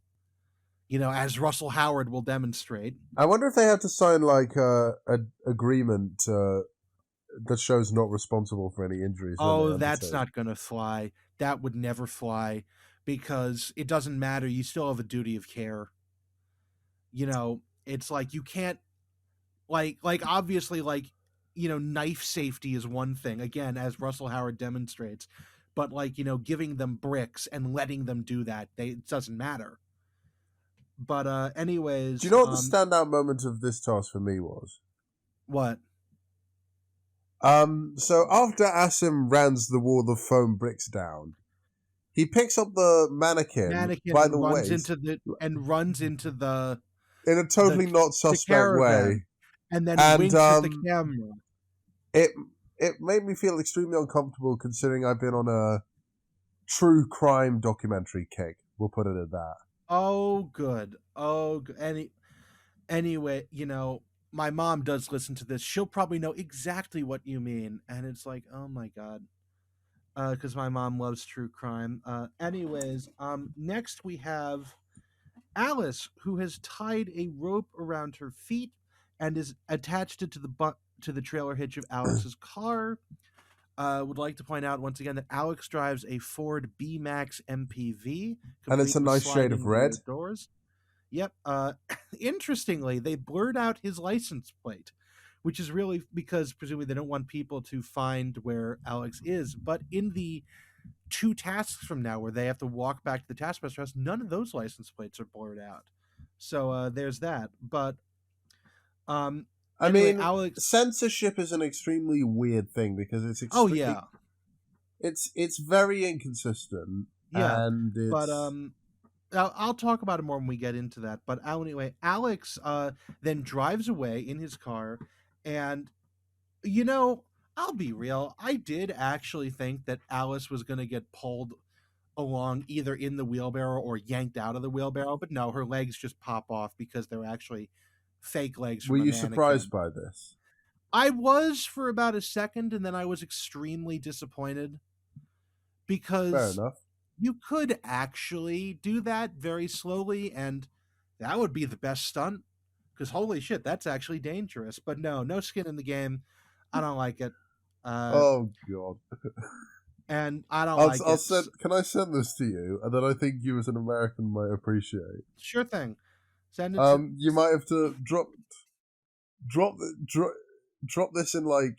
As Russell Howard will demonstrate. I wonder if they had to sign like a agreement that shows not responsible for any injuries that they Oh, that's undertake. not gonna fly. That would never fly because it doesn't matter. You still have a duty of care. It's like you can't like obviously like knife safety is one thing again as Russell Howard demonstrates, but like giving them bricks and letting them do that it doesn't matter. But Do you anyways, know what the standout moment of this task for me was? what? So after Asim rams the wall of foam bricks down, he picks up the mannequin Mannequin by and the waist runs into in a the totally not the suspect caravan way, and then and winks at the camera. it it made me feel extremely uncomfortable considering I've been on a true crime documentary kick. We'll put it at that. Oh, good. Oh, anyway, my mom does listen to this. She'll probably know exactly what you mean, and it's like, oh my god, because my mom loves true crime. Anyways, next we have Alice, who has tied a rope around her feet and is attached it to the trailer hitch of Alex's car. Would like to point out once again that Alex drives a Ford B-Max MPV, And it's complete a with nice shade of sliding red. rear doors. Yep. Interestingly, they blurred out his license plate, which is really because presumably they don't want people to find where Alex is. But in the 2 tasks from now, where they have to walk back to the Taskmaster house, none of those license plates are blurred out. So there's that. But I anyway, mean, Alex. censorship is an extremely weird thing because Oh yeah, it's very inconsistent yeah. and But it's I'll talk about it more when we get into that. But anyway, Alex then drives away in his car, and I'll be real. I did actually think that Alice was going to get pulled along either in the wheelbarrow or yanked out of the wheelbarrow. But no, her legs just pop off because they're actually fake legs Were from a you mannequin. surprised by this? I was for about a second, and then I was extremely disappointed Fair because enough. you could actually do that very slowly, and that would be the best stunt. Because holy shit, that's actually dangerous. But no, no skin in the game. I don't like it. Oh god. And I don't like I'll it. send. Can I send this to you? And then I think you, as an American, might appreciate. Sure thing. Send it to. You might have to drop this in like.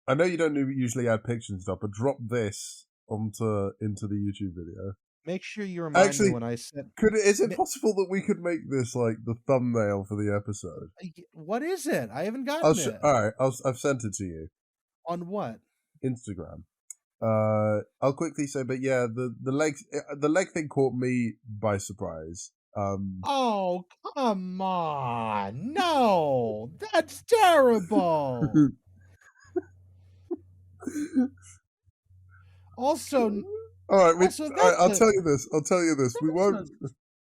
I know you don't usually add pictures and stuff, but drop this into the YouTube video. Make sure you remind Actually, me when I said. Is it possible that we could make this like the thumbnail for the episode? What is it? I haven't gotten it. All right, I've sent it to you. On what? Instagram. I'll quickly say, but yeah, the leg thing caught me by surprise. Oh, come on. No, that's terrible. Also, all right, I'll tell you this. We won't.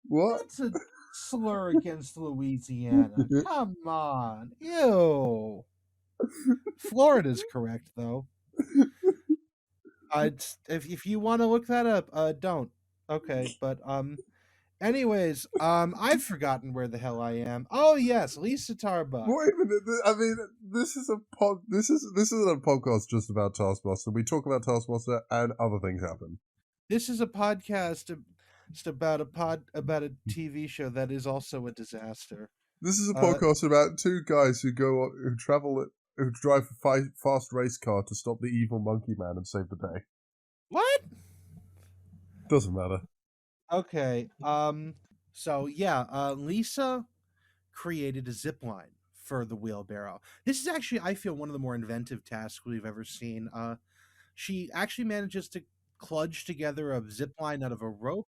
What? That's a slur against Louisiana. Come on. Ew. Florida's correct, though. If you want to look that up, don't. Okay, but anyways, I've forgotten where the hell I am. Oh yes, Lisa Tarbuck. Wait a minute. I mean, this is a This isn't a podcast just about Taskmaster. We talk about Taskmaster and other things happen. This is a podcast about a TV show that is also a disaster. This is a podcast about two guys who drive a fast race car to stop the evil monkey man and save the day. What? Doesn't matter. Okay. So yeah, Lisa created a zip line for the wheelbarrow. This is actually, I feel, one of the more inventive tasks we've ever seen. She actually manages to kludge together a zip line out of a rope.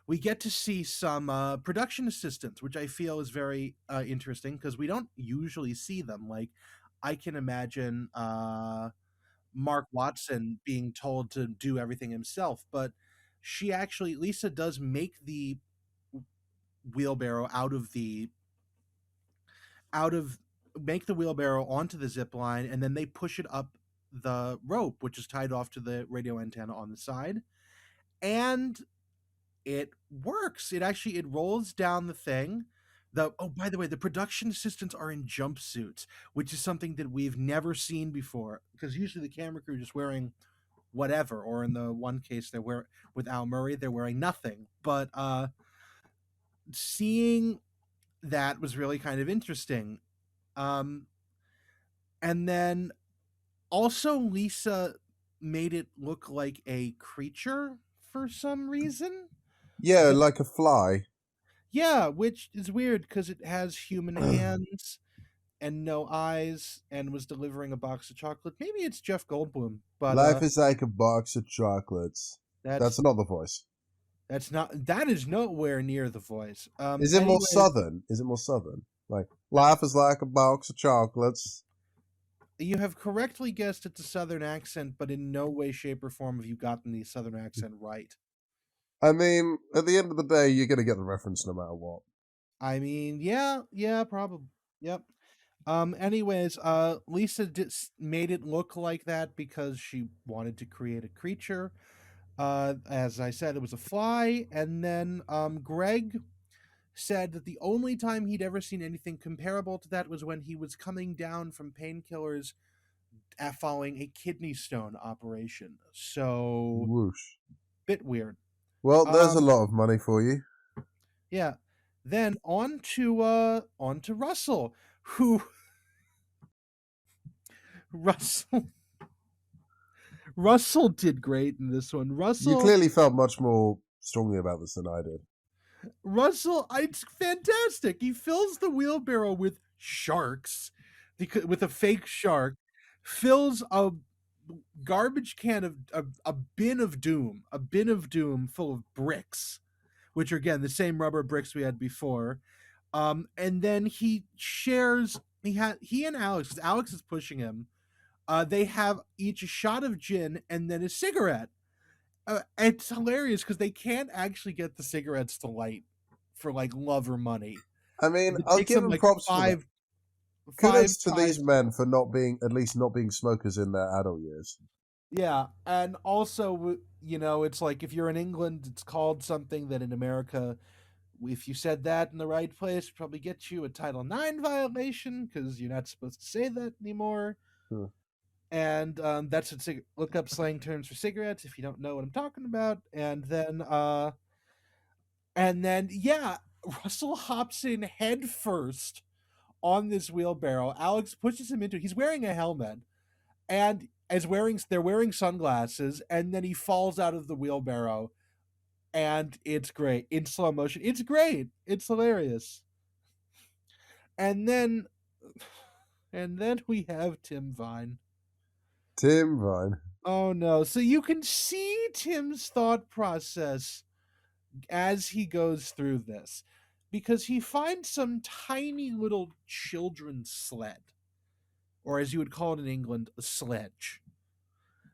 We get to see some production assistants, which I feel is very interesting because we don't usually see them. Like, I can imagine Mark Watson being told to do everything himself, but Lisa does make the wheelbarrow make the wheelbarrow onto the zip line, and then they push it up the rope, which is tied off to the radio antenna on the side, and it works. It rolls down the thing. By the way, the production assistants are in jumpsuits, which is something that we've never seen before, because usually the camera crew is just wearing whatever, or in the one case with Al Murray, they're wearing nothing. But seeing that was really kind of interesting. And then also Lisa made it look like a creature for some reason. Yeah, like a fly. Yeah, which is weird because it has human hands and no eyes and was delivering a box of chocolate. Maybe it's Jeff Goldblum, but life is like a box of chocolates. That's not the voice. That is nowhere near the voice. Is it more southern? Like, life is like a box of chocolates. You have correctly guessed it's a southern accent, but in no way, shape, or form have you gotten the southern accent right. I mean, at the end of the day, you're going to get the reference no matter what. I mean, yeah, probably. Yep. Anyways, Lisa made it look like that because she wanted to create a creature. As I said, it was a fly, and then Greg said that the only time he'd ever seen anything comparable to that was when he was coming down from painkillers following a kidney stone operation. So, whoosh. Bit weird. Well, there's a lot of money for you. Yeah. Then on to Russell, who Russell did great in this one. You clearly felt much more strongly about this than I did. Russell, it's fantastic. He fills the wheelbarrow with sharks, with a fake shark, fills a garbage can of a bin of doom full of bricks, which are again the same rubber bricks we had before. And then he shares. He and Alex, because Alex is pushing him. They have each a shot of gin and then a cigarette. It's hilarious because they can't actually get the cigarettes to light for like love or money. I mean, It I'll takes give them them like props for that. five Kudos to these tries. men for not being smokers in their adult years. Yeah, and also, it's like if you're in England, it's called something that in America, if you said that in the right place, probably get you a Title IX violation because you're not supposed to say that anymore. Hmm. And that's what look up slang terms for cigarettes if you don't know what I'm talking about. And then yeah, Russell hops in head first on this wheelbarrow. Alex pushes him into it. He's wearing a helmet and they're wearing sunglasses, and then he falls out of the wheelbarrow, and it's great in slow motion. It's great. It's hilarious. And then we have Tim Vine. Tim Vine. Oh no. So you can see Tim's thought process as he goes through this because he finds some tiny little children's sled, or as you would call it in England, a sledge.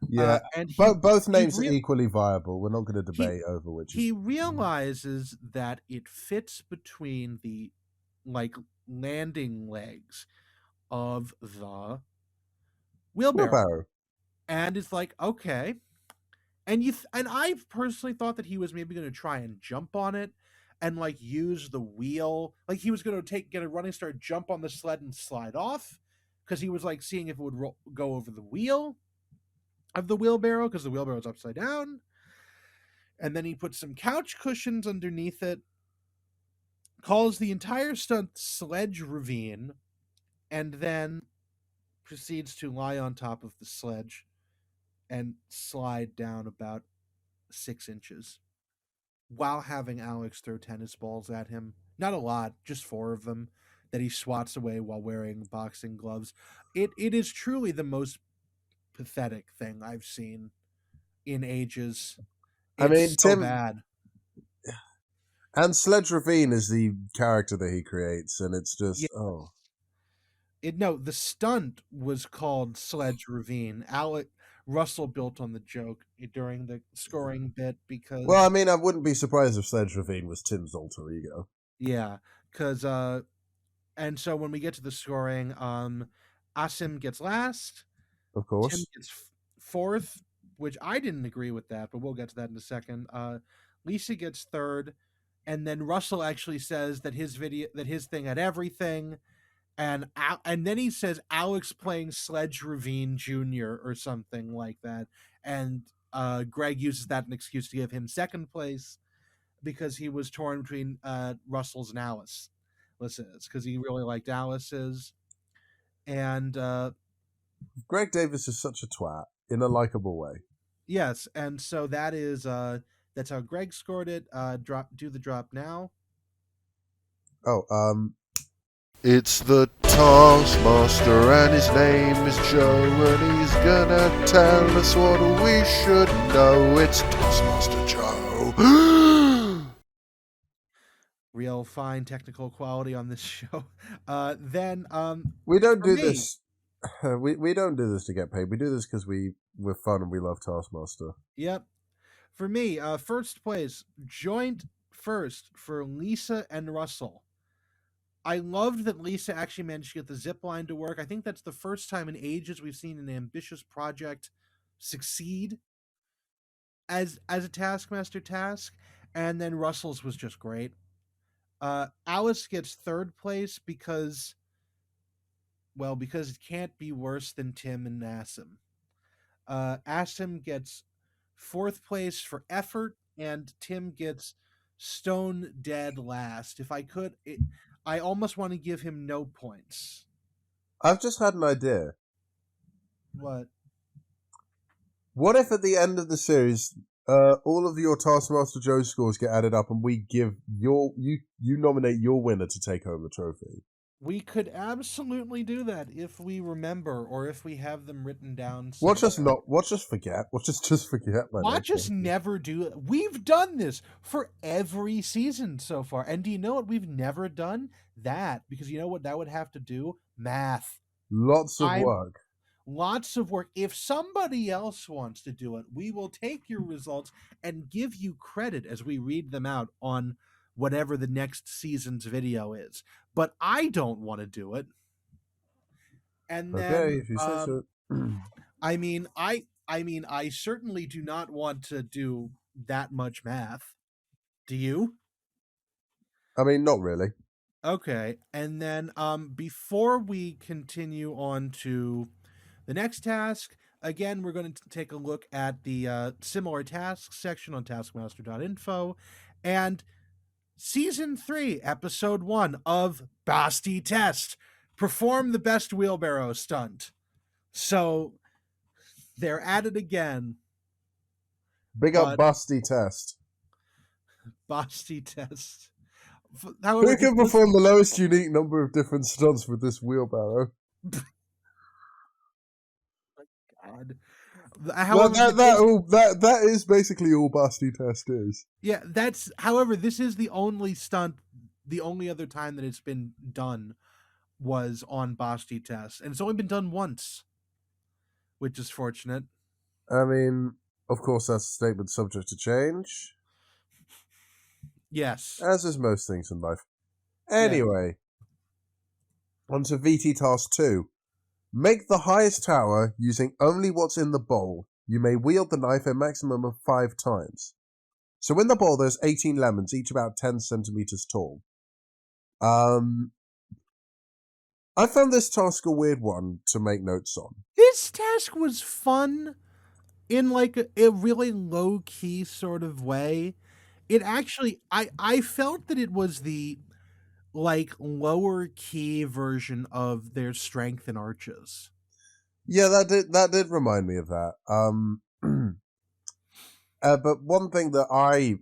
Yeah, And both he names are equally viable. We're not going to debate over which is. he realizes that it fits between the like landing legs of the wheelbarrow, and it's like, okay. And I personally thought that he was maybe going to try and jump on it and like use the wheel, like he was going to get a running start, jump on the sled and slide off, because he was like seeing if it would go over the wheel of the wheelbarrow because the wheelbarrow's upside down. And then he puts some couch cushions underneath it, calls the entire stunt sledge ravine, and then proceeds to lie on top of the sledge and slide down about 6 inches while having Alex throw tennis balls at him. Not a lot, just 4 of them that he swats away while wearing boxing gloves. It is truly the most pathetic thing I've seen in ages. I mean, It's so Tim bad. and Sledge Ravine is the character that he creates, and it's just Yeah. The stunt was called Sledge Ravine. Alec Russell built on the joke during the scoring bit because Well, I mean, I wouldn't be surprised if Sledge Ravine was Tim's alter ego. yeah, because and so when we get to the scoring, Asim gets last, Of Tim course. gets fourth, which I didn't agree with that, but we'll get to that in a second. Lisa gets third, and then Russell actually says that his thing had everything. And then he says Alex playing Sledge Ravine Jr. or something like that. And Greg uses that as an excuse to give him second place because he was torn between Russell's and Alice. Listen, it's because he really liked Alice's. And Greg Davis is such a twat in a likable way. yes, and so that's how Greg scored it. Do the drop now. Oh, It's the Taskmaster and his name is Joe and he's gonna tell us what we should know. It's Taskmaster Joe. Real fine technical quality on this show. Then we don't for do me, this. We don't do this to get paid. We do this because we're fun and we love Taskmaster. Yep. For me, first place, joint first for Lisa and Russell. I loved that Lisa actually managed to get the zip line to work. I think that's the first time in ages we've seen an ambitious project succeed as a Taskmaster task. And then Russell's was just great. Alice gets third place because it can't be worse than Tim and Asim. Asim gets fourth place for effort, and Tim gets stone dead last. If I could, I almost want to give him no points. I've just had an idea. What? What if at the end of the series, all of your Taskmaster Joe scores get added up, and we give you nominate your winner to take home the trophy? We could absolutely do that if we remember, or if we have them written down. Watch us just forget. Watch us just forget. Watch us never do it. We've done this for every season so far. And do you know what we've never done? That. Because you know what that would have to do? Math. Lots of work. Lots of work. If somebody else wants to do it, we will take your results and give you credit as we read them out on whatever the next season's video is. But I don't want to do it. And then, Okay, if you say so. I certainly do not want to do that much math. Do you? I mean, not really. Okay. And then, before we continue on to the next task, again, we're going to take a look at the similar tasks section on taskmaster.info and Season 3, Episode 1 of Basti Test. Perform the best wheelbarrow stunt. So they're at it again. Big up Basti Test. Basti Test. However, who can perform the lowest unique number of different stunts with this wheelbarrow? God. However, that is basically all Basti Test is. Yeah, however, this is the only stunt, the only other time that it's been done was on Basti Test. And it's only been done once, which is fortunate. I mean, of course, that's a statement subject to change. Yes. As is most things in life. Anyway, on to VT Task 2. Make the highest tower using only what's in the bowl. You may wield the knife a maximum of 5 times. So in the bowl, there's 18 lemons, each about 10 centimeters tall. I found this task a weird one to make notes on. This task was fun in like a really low-key sort of way. It actually, I felt that it was the like lower key version of their strength and arches. Yeah, that did remind me of that. But one thing that I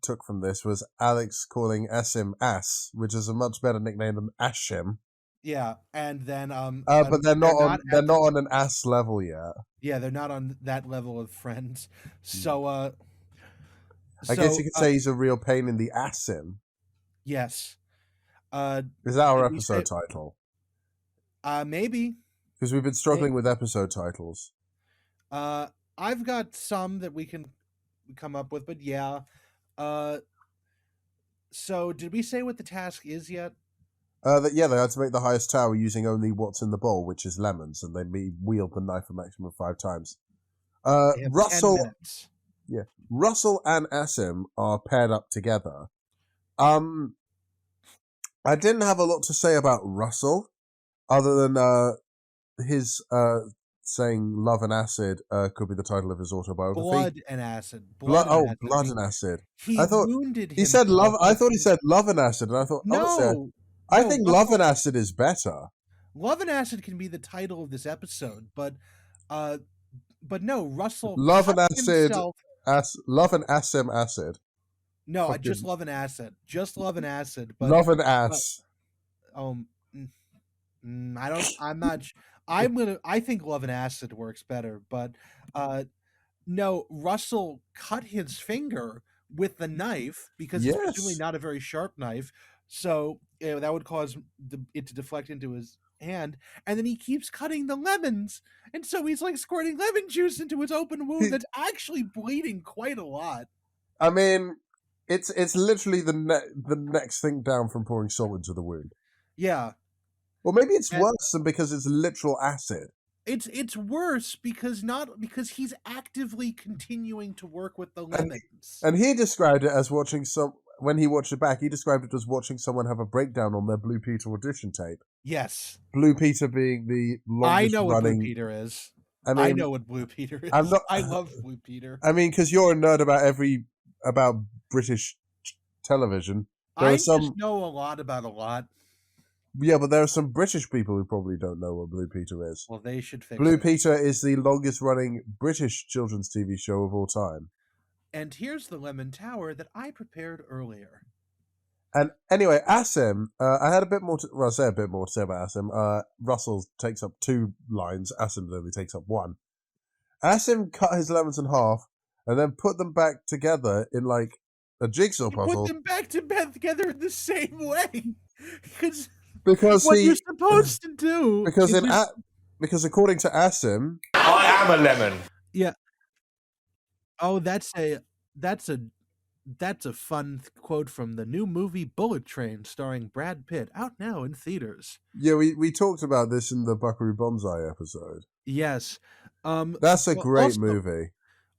took from this was Alex calling Asim Ass, which is a much better nickname than Ashim. Yeah, and then but they're not on an ass level yet. Yeah, they're not on that level of friends. So I guess you could say he's a real pain in the Asim. Yes. Is that our episode title? Maybe. Because we've been struggling with episode titles. I've got some that we can come up with, but yeah. So did we say what the task is yet? They had to make the highest tower using only what's in the bowl, which is lemons, and they wield the knife a maximum of 5 times. Russell and Asim are paired up together. I didn't have a lot to say about Russell, other than his saying "Love and Acid" could be the title of his autobiography. Blood and Acid. Blood and Acid. I thought wounded him. He said love. I thought he said "Love and Acid," and I thought I think "Love and Acid" is better. "Love and Acid" can be the title of this episode, but no, Russell. Love and Acid. Love and Asim Acid. No, I just Love and Acid. Just Love and Acid. But Love and Ass. I think Love and Acid works better, but no, Russell cut his finger with the knife because it's presumably not a very sharp knife, so that would cause it to deflect into his hand, and then he keeps cutting the lemons, and so he's like squirting lemon juice into his open wound that's actually bleeding quite a lot. I mean, it's literally the next thing down from pouring salt into the wound. Yeah. Or maybe it's worse than because it's literal acid. It's worse because he's actively continuing to work with the lemons. And he described it as when he watched it back, he described it as watching someone have a breakdown on their Blue Peter audition tape. Yes. Blue Peter being the longest running... I know what Blue Peter is. I know what Blue Peter is. I love Blue Peter. I mean, because you're a nerd about British television. I just know a lot about a lot. Yeah, but there are some British people who probably don't know what Blue Peter is. Well, they should fix Blue it. Peter is the longest running British children's TV show of all time. And here's the Lemon Tower that I prepared earlier. And anyway, Asim, I had a bit more to say about Asim. Russell takes up 2 lines, Asim only takes up 1. Asim cut his lemons in half and then put them back together in like a jigsaw puzzle. Put them back together in the same way. Because what you're supposed to do. Because Because according to Asim, I am a lemon. Yeah. Oh, that's a fun quote from the new movie Bullet Train, starring Brad Pitt, out now in theaters. yeah, we talked about this in the Buckaroo Banzai episode. Yes. That's a but great movie.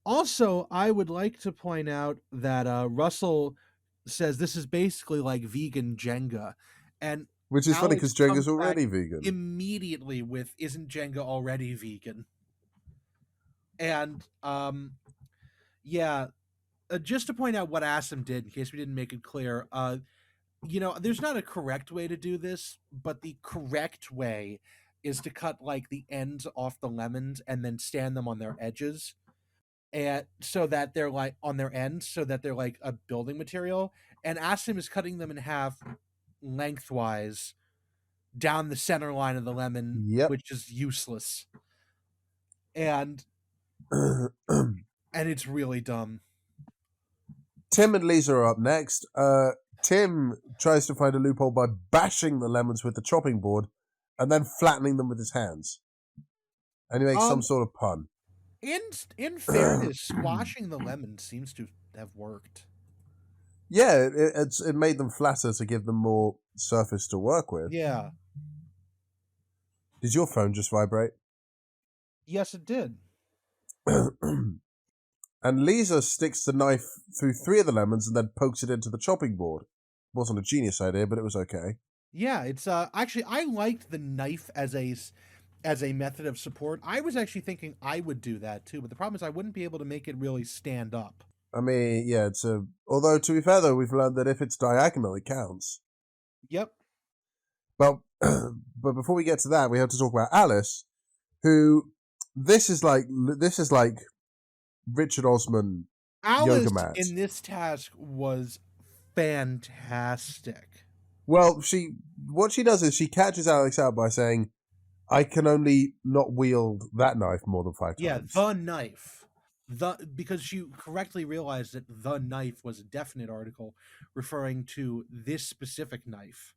Also, I would like to point out that Russell says this is basically like vegan Jenga, and Which is funny Alex because Jenga's comes back already vegan. immediately with "Isn't Jenga already vegan?" And yeah, just to point out what Asim did, in case we didn't make it clear, there's not a correct way to do this, but the correct way is to cut like the ends off the lemons and then stand them on their edges, and so that they're like on their ends, so that they're like a building material. And Asim is cutting them in half lengthwise down the center line of the lemon, Yep. which is useless. And it's really dumb. Tim and Lisa are up next. Tim tries to find a loophole by bashing the lemons with the chopping board and then flattening them with his hands. And he makes some sort of pun. In fairness, squashing the lemons seems to have worked. Yeah, it made them flatter to give them more surface to work with. Yeah. Did your phone just vibrate? Yes, it did. And Lisa sticks the knife through 3 of the lemons and then pokes it into the chopping board. Wasn't a genius idea, but it was okay. Yeah, it's actually, I liked the knife as a method of support. I was actually thinking I would do that too, but the problem is I wouldn't be able to make it really stand up. I mean, yeah, although to be fair though, we've learned that if it's diagonal, it counts. Yep. But before we get to that, we have to talk about Alice, who this is like Richard Osman Alice yoga mat. in this task was fantastic. Well, what she does is she catches Alex out by saying, "I can only not wield that knife more than 5 times." Yeah, the knife. Because you correctly realized that the knife was a definite article referring to this specific knife,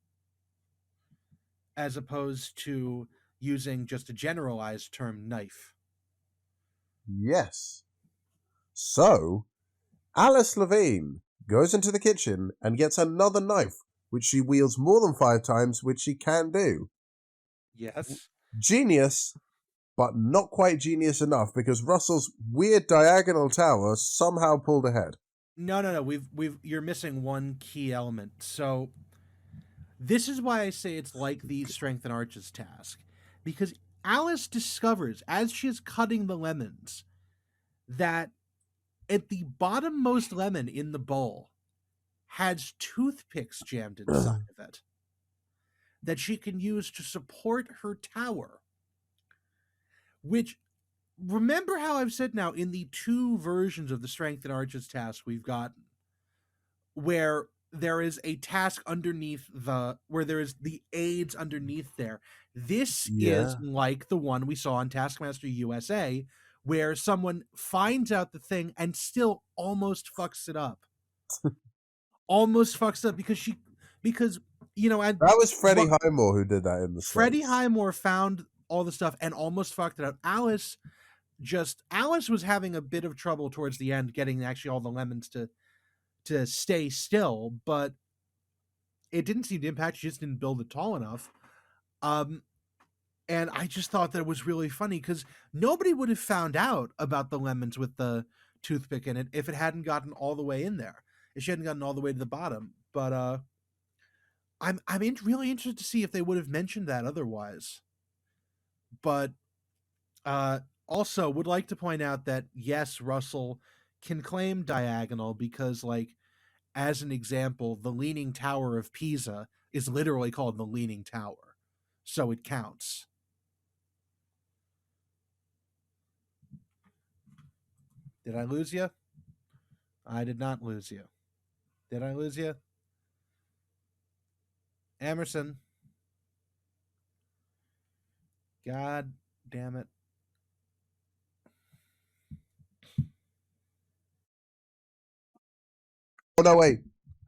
as opposed to using just a generalized term knife. Yes. So, Alice Levine goes into the kitchen and gets another knife, which she wields more than 5 times, which she can do. Yes. Genius, but not quite genius enough because Russell's weird diagonal tower somehow pulled ahead. No. You're missing one key element. So this is why I say it's like the Strength and Arches task, because Alice discovers as she is cutting the lemons that at the bottommost lemon in the bowl has toothpicks jammed inside of it that she can use to support her tower. Which, remember how I've said now in the 2 versions of the Strength and Arches task we've gotten, where there is a task underneath where there is the aids underneath there. This is like the one we saw on Taskmaster USA, where someone finds out the thing and still almost fucks it up. Almost fucks it up because that was Freddie Highmore who did that in the Freddie States. Highmore found all the stuff and almost fucked it up. Alice was having a bit of trouble towards the end getting actually all the lemons to stay still, but it didn't seem to impact. She just didn't build it tall enough. And I just thought that it was really funny because nobody would have found out about the lemons with the toothpick in it if it hadn't gotten all the way in there. If she hadn't gotten all the way to the bottom. But I'm really interested to see if they would have mentioned that otherwise. But also would like to point out that yes, Russell can claim diagonal because, like, as an example, the Leaning Tower of Pisa is literally called the Leaning Tower, so it counts. Did I lose you? I did not lose you. Did I lose you? Emerson. God damn it. Oh, no, wait.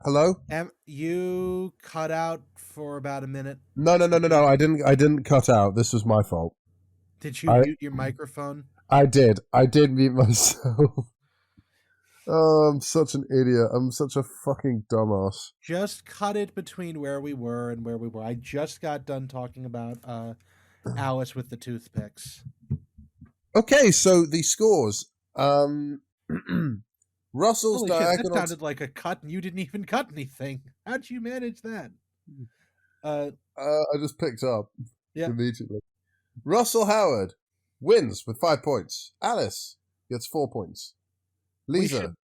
Hello? You cut out for about a minute. No. I didn't cut out. This was my fault. Did you I mute your microphone? I did. I did mute myself. Oh, I'm such an idiot. I'm such a fucking dumbass. Just cut it between where we were and where we were. I just got done talking about Alice with the toothpicks. Okay, so the scores. Russell's Holy shit, that diagonal. sounded like a cut and you didn't even cut anything. How'd you manage that? I just picked up Yeah. immediately. Russell Howard wins with 5 points. Alice gets 4 points. Lisa.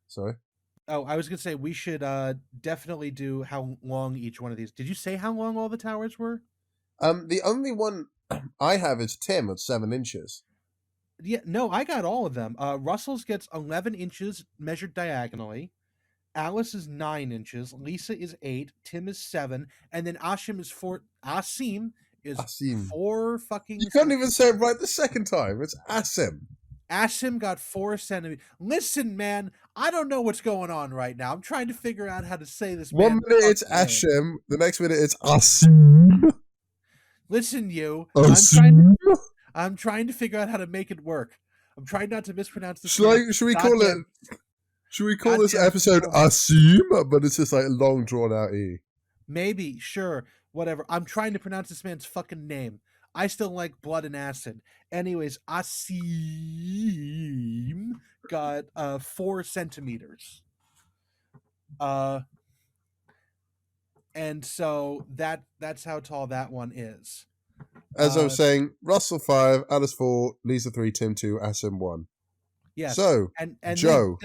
Sorry. Oh, I was going to say we should definitely do how long each one of these. Did you say how long all the towers were? The only one I have is Tim at 7 inches. Yeah, no, I got all of them. Russell's gets 11 inches measured diagonally. Alice is 9 inches. Lisa is 8. Tim is 7. And then Asim is 4. Asim is Asim. 4 fucking. You can't even say it right the second time. It's Asim. Asim got 4 centimeters. Listen, man, I don't know what's going on right now. I'm trying to figure out how to say this. 1 man's minute it's fucking name. Asim. The next minute it's Asim. Listen, you. Asim. I'm trying to figure out how to make it work. I'm trying not to mispronounce this. Should we call it? Should we call this episode Asim? But it's just like a long drawn out E. Maybe, sure, whatever. I'm trying to pronounce this man's fucking name. I still like blood and acid. Anyways, Asim got 4 centimeters. And so that's how tall that one is. As I was saying, Russell 5, Alice 4, Lisa 3, Tim 2, Asim 1. Yes. So, and Joe.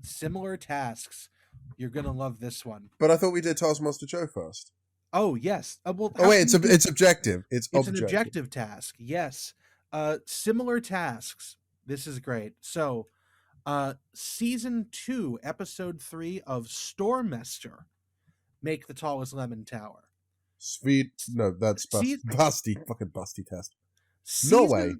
Similar tasks. You're going to love this one. But I thought we did Taskmaster Joe first. Oh, yes. Well, wait, it's objective. It's an objective task. Yes. Similar tasks. This is great. So, season 2, episode 3 of Stormester, Make the Tallest Lemon Tower. Sweet. No, that's Busty. Fucking Busty test. No way.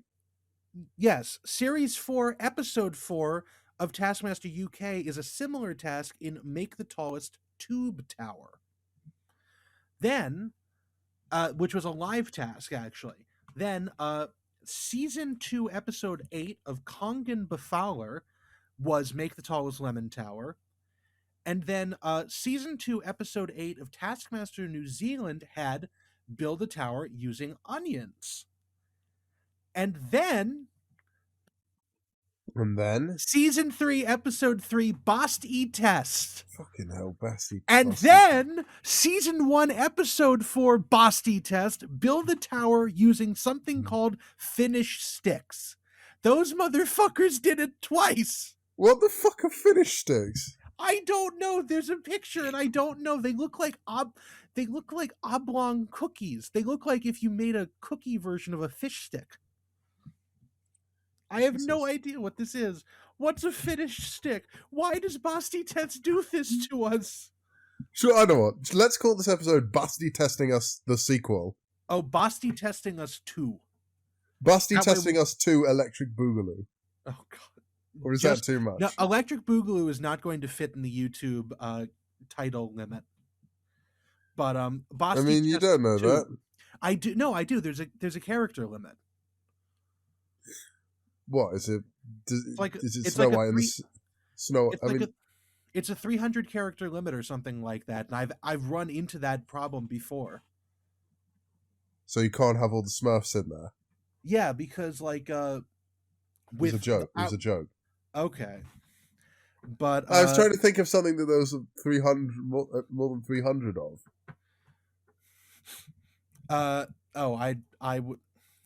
Yes. Series 4, episode 4 of Taskmaster UK is a similar task in Make the Tallest Tube Tower. Then, which was a live task, actually. Then, season 2, episode 8 of Kongan Befowler was Make the Tallest Lemon Tower. And then season 2, episode 8 of Taskmaster New Zealand had Build a Tower Using Onions. And then season 3, episode 3, Bäst test. Fucking hell, Bäst. And then season 1, episode 4, Bäst test, Build a Tower Using something called Finnish sticks. Those motherfuckers did it twice. What the fuck are Finnish sticks? I don't know. There's a picture, and I don't know. They look like oblong cookies. They look like if you made a cookie version of a fish stick. I have no idea what this is. What's a Finnish stick? Why does Bäst Test do this to us? Sure, I know what. Let's call this episode Bäst Testing Us the sequel. Oh, Bäst Testing Us 2. Bäst Testing Us 2 Electric Boogaloo. Oh, God. Or is that too much? No, Electric Boogaloo is not going to fit in the YouTube title limit. But Bäst I mean, you don't know 2, that. I do. No, I do. There's a character limit. What is it? Is it Snow White and the Snow? It's a 300 character limit or something like that, and I've run into that problem before. So you can't have all the Smurfs in there. Yeah, because it was a joke. It was a joke. Okay, but I was trying to think of something that there was 300 more than 300 of. I would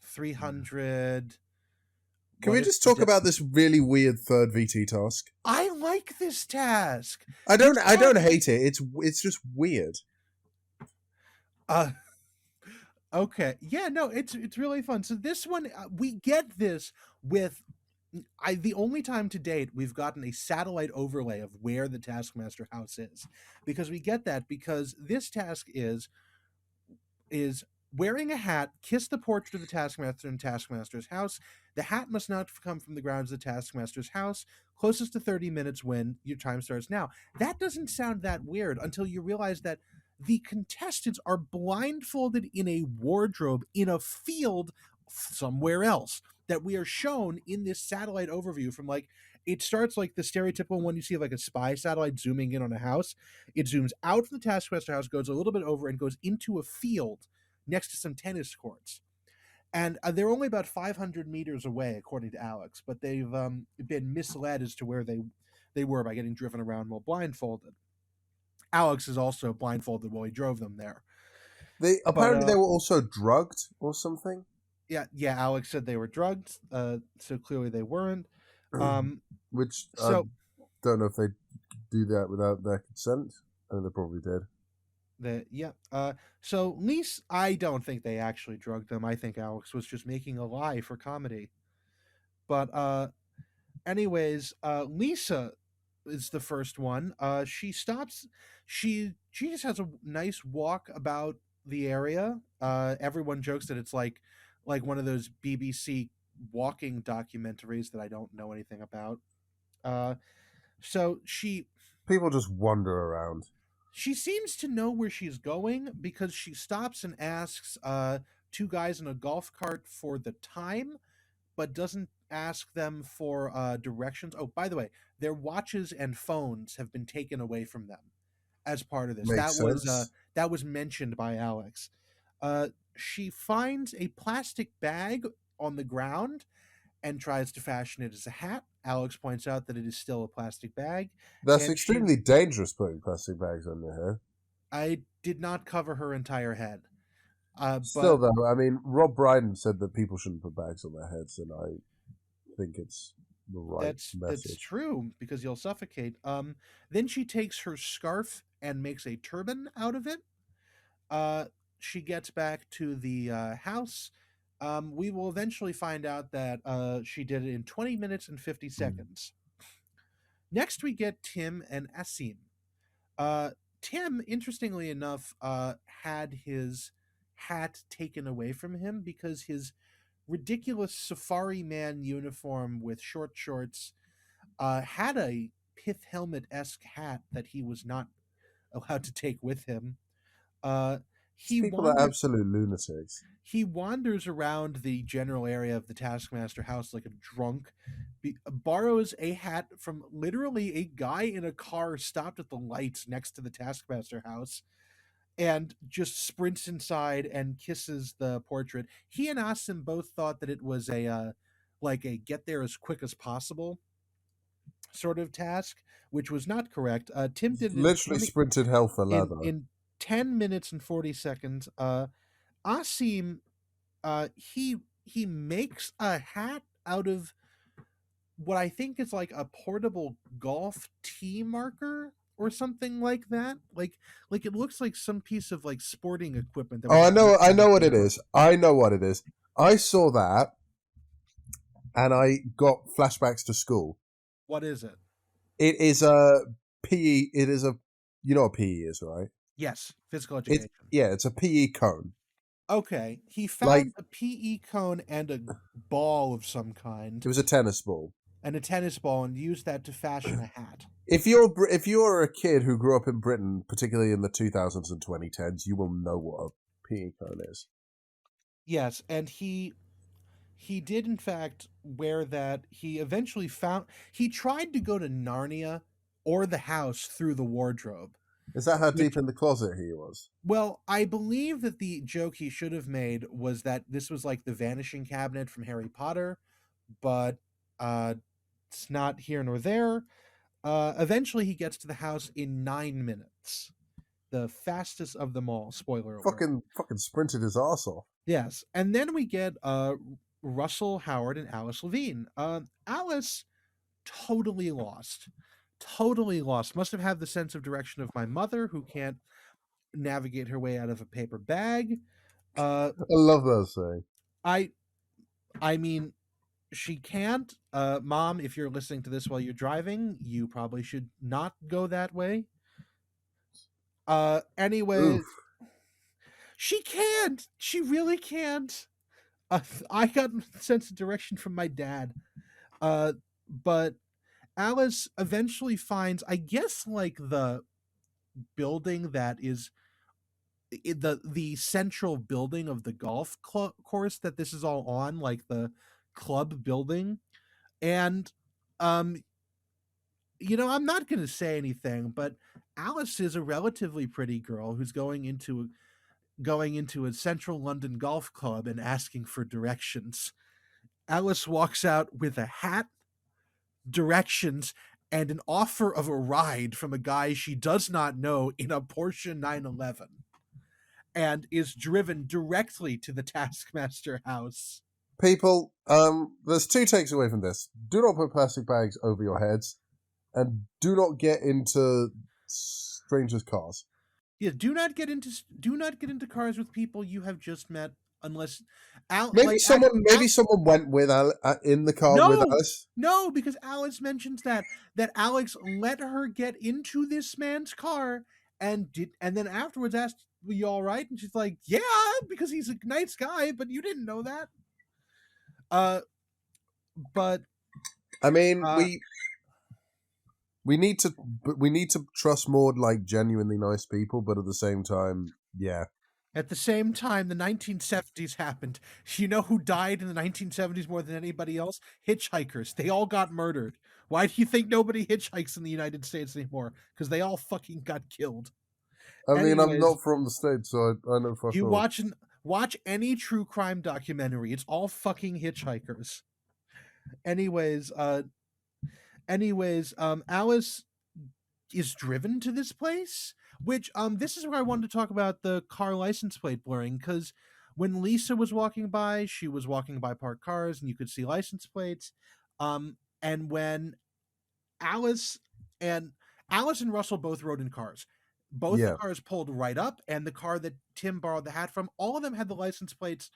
300. Can we just talk about this really weird third VT task? I like this task. I don't hate it. It's just weird. Okay. Yeah, no, it's really fun. So this one we get this with the only time to date we've gotten a satellite overlay of where the Taskmaster house is. Because we get that because this task is wearing a hat, kiss the portrait of the Taskmaster in Taskmaster's house. The hat must not come from the grounds of the Taskmaster's house. Closest to 30 minutes when your time starts now. That doesn't sound that weird until you realize that the contestants are blindfolded in a wardrobe in a field somewhere else that we are shown in this satellite overview from like it starts like the stereotypical one you see of like a spy satellite zooming in on a house. It zooms out from the Taskmaster house, goes a little bit over, and goes into a field next to some tennis courts. And they're only about 500 meters away, according to Alex, but they've been misled as to where they were by getting driven around while blindfolded. Alex is also blindfolded while he drove them there. They But apparently they were also drugged or something. yeah, Alex said they were drugged, so clearly they weren't. Which I So don't know if they do that without their consent. I think they probably did. so Lise, I don't think they actually drugged them. I think Alex was just making a lie for comedy. But anyways, Lisa is the first one. She stops. She just has a nice walk about the area. Everyone jokes that it's like one of those BBC walking documentaries that I don't know anything about. Uh, so People just wander around. she seems to know where she's going because she stops and asks two guys in a golf cart for the time, but doesn't ask them for directions. Oh, by the way, their watches and phones have been taken away from them as part of this. Makes sense. That was mentioned by Alex. She finds a plastic bag on the ground and tries to fashion it as a hat. Alex points out that it is still a plastic bag. That's And extremely dangerous putting plastic bags on your hair. I did not cover her entire head. Still, But though, I mean, Rob Brydon said that people shouldn't put bags on their heads, and I think it's the right that's message. true because you'll suffocate. Then she takes her scarf and makes a turban out of it. She gets back to the house. We will eventually find out that she did it in 20 minutes and 50 seconds. Next, we get Tim and Asim. Tim, interestingly enough, had his hat taken away from him because his ridiculous safari man uniform with short shorts had a pith helmet esque hat that he was not allowed to take with him. Uh, These he people are wandered. absolute lunatics. He wanders around the general area of the Taskmaster house like a drunk, borrows a hat from literally a guy in a car stopped at the lights next to the Taskmaster house, and just sprints inside and kisses the portrait. He and Asim both thought that it was a like a get there as quick as possible sort of task, which was not correct. Tim did it in Literally sprinted hell for leather. in 10 minutes and 40 seconds. Asim, he makes a hat out of what I think is like a portable golf tee marker or something like that. Like it looks like some piece of like sporting equipment that Oh, was I know what it is. I know what it is. I saw that, and I got flashbacks to school. What is it? It is a PE. It is a, you know what PE is, right? Yes, physical It's education. it's a PE cone. Okay, he Like, found a PE cone and a ball of some kind it was a tennis ball. and a tennis ball and used that to fashion a hat. If you're a kid who grew up in Britain, particularly in the 2000s and 2010s, you will know what a PE cone is. Yes, and he did in fact wear that. He eventually found he tried to go to Narnia or the house through the wardrobe. Is that how Which, deep in the closet he was? well, I believe that the joke he should have made was that this was like the vanishing cabinet from Harry Potter, but it's not here nor there. Eventually he gets to the house in 9 minutes. The fastest of them all, spoiler alert. Fucking sprinted his ass off. Yes, and then we get Russell Howard and Alice Levine. Alice totally lost, totally lost. Must have had the sense of direction of my mother, who can't navigate her way out of a paper bag. I love that saying. I mean, she can't. Mom, if you're listening to this while you're driving, you probably should not go that way. Anyway, Oof. she can't. She really can't. I got a sense of direction from my dad. But Alice eventually finds, I guess, like the building that is the central building of the golf course that this is all on, like the club building. And um I'm not going to say anything, but Alice is a relatively pretty girl who's going into a central London golf club and asking for directions. Alice walks out with a hat, directions, and an offer of a ride from a guy she does not know in a Porsche 911, and is driven directly to the Taskmaster house. People, there's two takes away from this. Do not put plastic bags over your heads, and do not get into strangers' cars. Yeah, do not get into cars with people you have just met unless Maybe someone went with in the car with no, Alice. no, because Alice mentions that Alex let her get into this man's car and then afterwards asked, "Were you all right?" And she's like, "Yeah," because he's a nice guy, but you didn't know that. But I mean, we need to trust more like genuinely nice people, but at the same time, yeah. At the same time, the 1970s happened. You know who died in the 1970s more than anybody else? Hitchhikers. They all got murdered. Why do you think nobody hitchhikes in the United States anymore? Because they all fucking got killed. I mean, I'm Anyways, not from the States, so I know fuck you all. watch any true crime documentary. It's all fucking hitchhikers. Anyways, Alice is driven to this place, which this is where I wanted to talk about the car license plate blurring, because when Lisa was walking by, she was walking by parked cars and you could see license plates. And when Alice and Russell both rode in cars, both the cars pulled right up, and the car that Tim borrowed the hat from, all of them had the license plates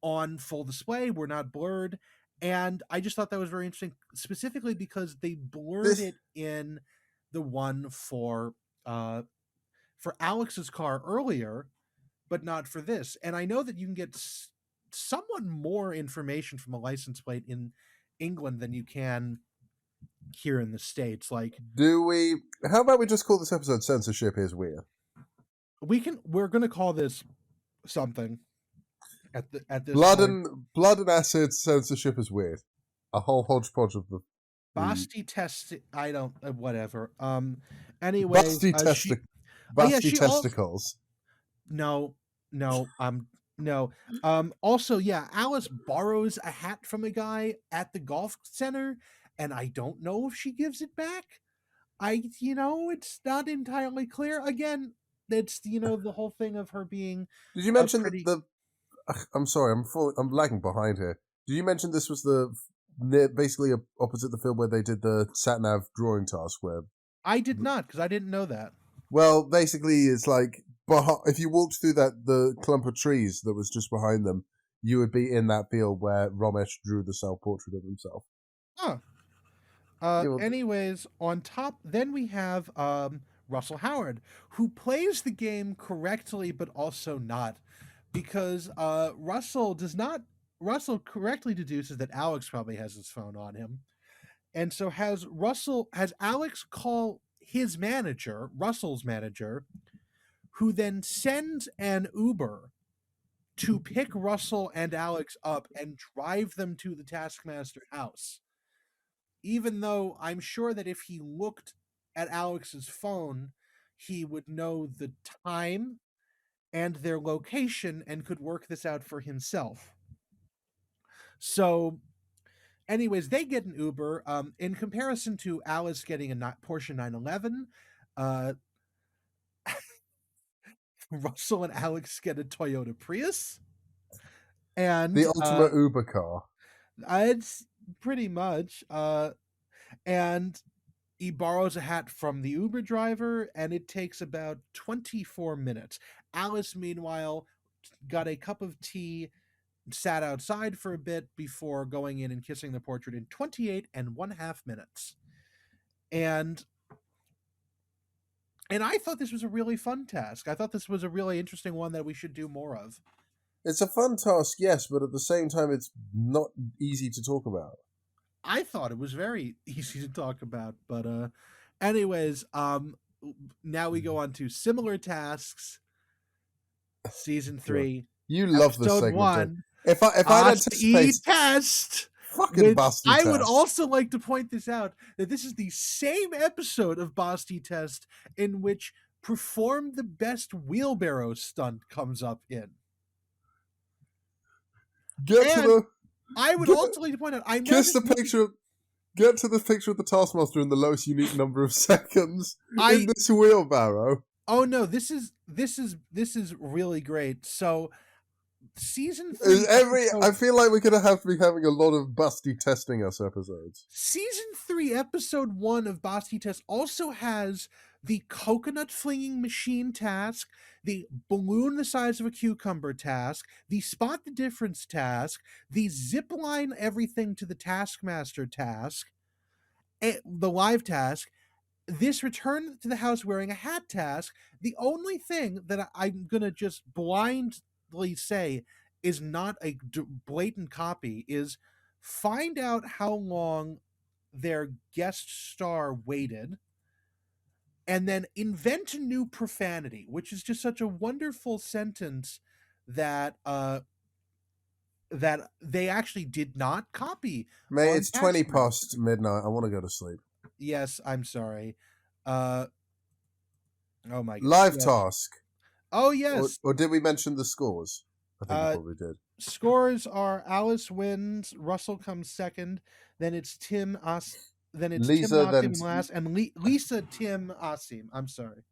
on full display, were not blurred. And I just thought that was very interesting, specifically because they blurred it in the one for Alex's car earlier, but not for this. And I know that you can get somewhat more information from a license plate in England than you can here in the States. Like, how about we just call this episode "Censorship is Weird"? We're gonna call this something at this blood point. and acid. Censorship is weird. A whole hodgepodge of the Basti test. I don't. Whatever. Anyway. Basti testicles. No. No. Also, yeah, Alice borrows a hat from a guy at the golf center, and I don't know if she gives it back. It's not entirely clear. Again, it's the whole thing of her being. Did you mention I'm sorry, I'm lagging behind here. Did you mention this was basically opposite the film where they did the sat-nav drawing task? Where I did not, because I didn't know that. Well, basically, it's like if you walked through the clump of trees that was just behind them, you would be in that field where Ramesh drew the self-portrait of himself. Huh. Anyways, on top, then we have Russell Howard, who plays the game correctly, but also not, because Russell correctly deduces that Alex probably has his phone on him, and so has Alex call his manager, Russell's manager, who then sends an Uber to pick Russell and Alex up and drive them to the Taskmaster house. Even though I'm sure that if he looked at Alex's phone, he would know the time and their location and could work this out for himself. So, anyways, they get an Uber. In comparison to Alice getting a Porsche 911, Russell and Alex get a Toyota Prius. And the ultimate Uber car. It's pretty much. And he borrows a hat from the Uber driver, and it takes about 24 minutes. Alice, meanwhile, got a cup of tea, sat outside for a bit before going in and kissing the portrait in 28.5 minutes. And I thought this was a really fun task. I thought this was a really interesting one that we should do more of. It's a fun task, yes, but at the same time, it's not easy to talk about. I thought it was very easy to talk about, but anyways, now we go on to similar tasks. Season 3, You love this episode segment, Jake. 1. If I'd anticipate Test. fucking Basti I Test. would also like to point this out that this is the same episode of Basti Test in which Perform the Best Wheelbarrow Stunt comes up in. I would also like to point out, I know get to the picture of the Taskmaster in the lowest unique number of seconds in this wheelbarrow. Oh no, this is really great. So season 3 I feel like we're gonna have to be having a lot of Basti testing us episodes. Season 3, episode 1 of Basti Test also has the coconut flinging machine task, the balloon the size of a cucumber task, the spot the difference task, the zip line everything to the Taskmaster task, the live task, this return to the house wearing a hat task. The only thing that I'm going to just blindly say is not a blatant copy is find out how long their guest star waited and then invent a new profanity, which is just such a wonderful sentence that that they actually did not copy. Mate, it's 20 past midnight. I want to go to sleep. Yes, I'm sorry. Oh my god. Live task. Oh yes. Or did we mention the scores? I think we probably did. Scores are Alice wins, Russell comes second, then it's Tim Lisa, Tim Asim last, and Lisa, Tim, Asim. I'm sorry.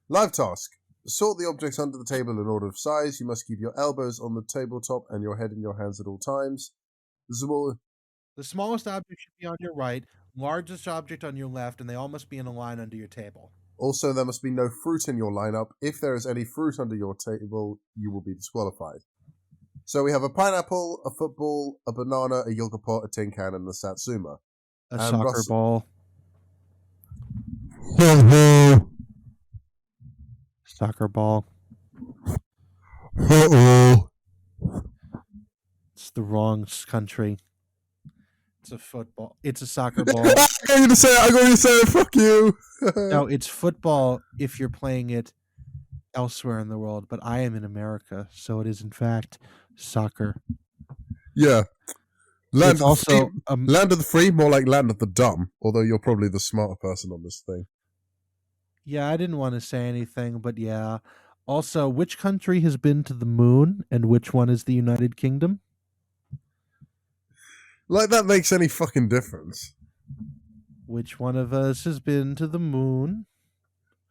Live task. Sort the objects under the table in order of size. You must keep your elbows on the tabletop and your head in your hands at all times. The smallest object should be on your right, largest object on your left, and they all must be in a line under your table. Also, there must be no fruit in your lineup. If there is any fruit under your table, you will be disqualified. So we have a pineapple, a football, a banana, a yoga pot, a tin can, and a satsuma. A soccer ball. Soccer ball. It's the wrong country. It's a football. It's a soccer ball. I'm going to say it. Fuck you. No, it's football if you're playing it elsewhere in the world, but I am in America, so it is in fact soccer. Yeah. Land of the free, more like land of the dumb, although you're probably the smarter person on this thing. Yeah, I didn't want to say anything, but yeah. Also, which country has been to the moon and which one is the United Kingdom? Like that makes any fucking difference. Which one of us has been to the moon?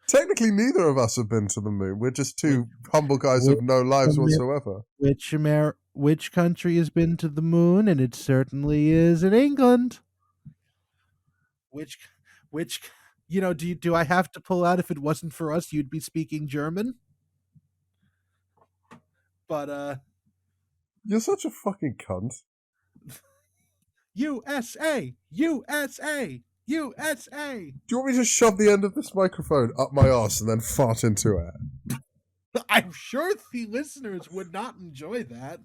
Technically, neither of us have been to the moon. We're just two humble guys with no lives whatsoever. Which country has been to the moon? And it certainly is in England. Which, do I have to pull out? If it wasn't for us, you'd be speaking German. But you're such a fucking cunt. USA, USA, USA. Do you want me to shove the end of this microphone up my arse and then fart into it? I'm sure the listeners would not enjoy that.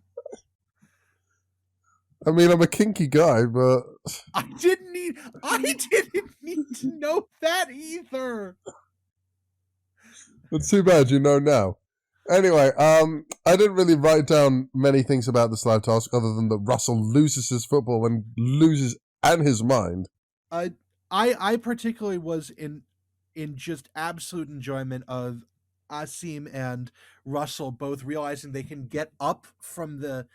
I mean, I'm a kinky guy, but I didn't need to know that either. It's too bad you know now. Anyway, I didn't really write down many things about this live task other than that Russell loses his football and loses his mind. I particularly was in just absolute enjoyment of Asim and Russell both realizing they can get up from the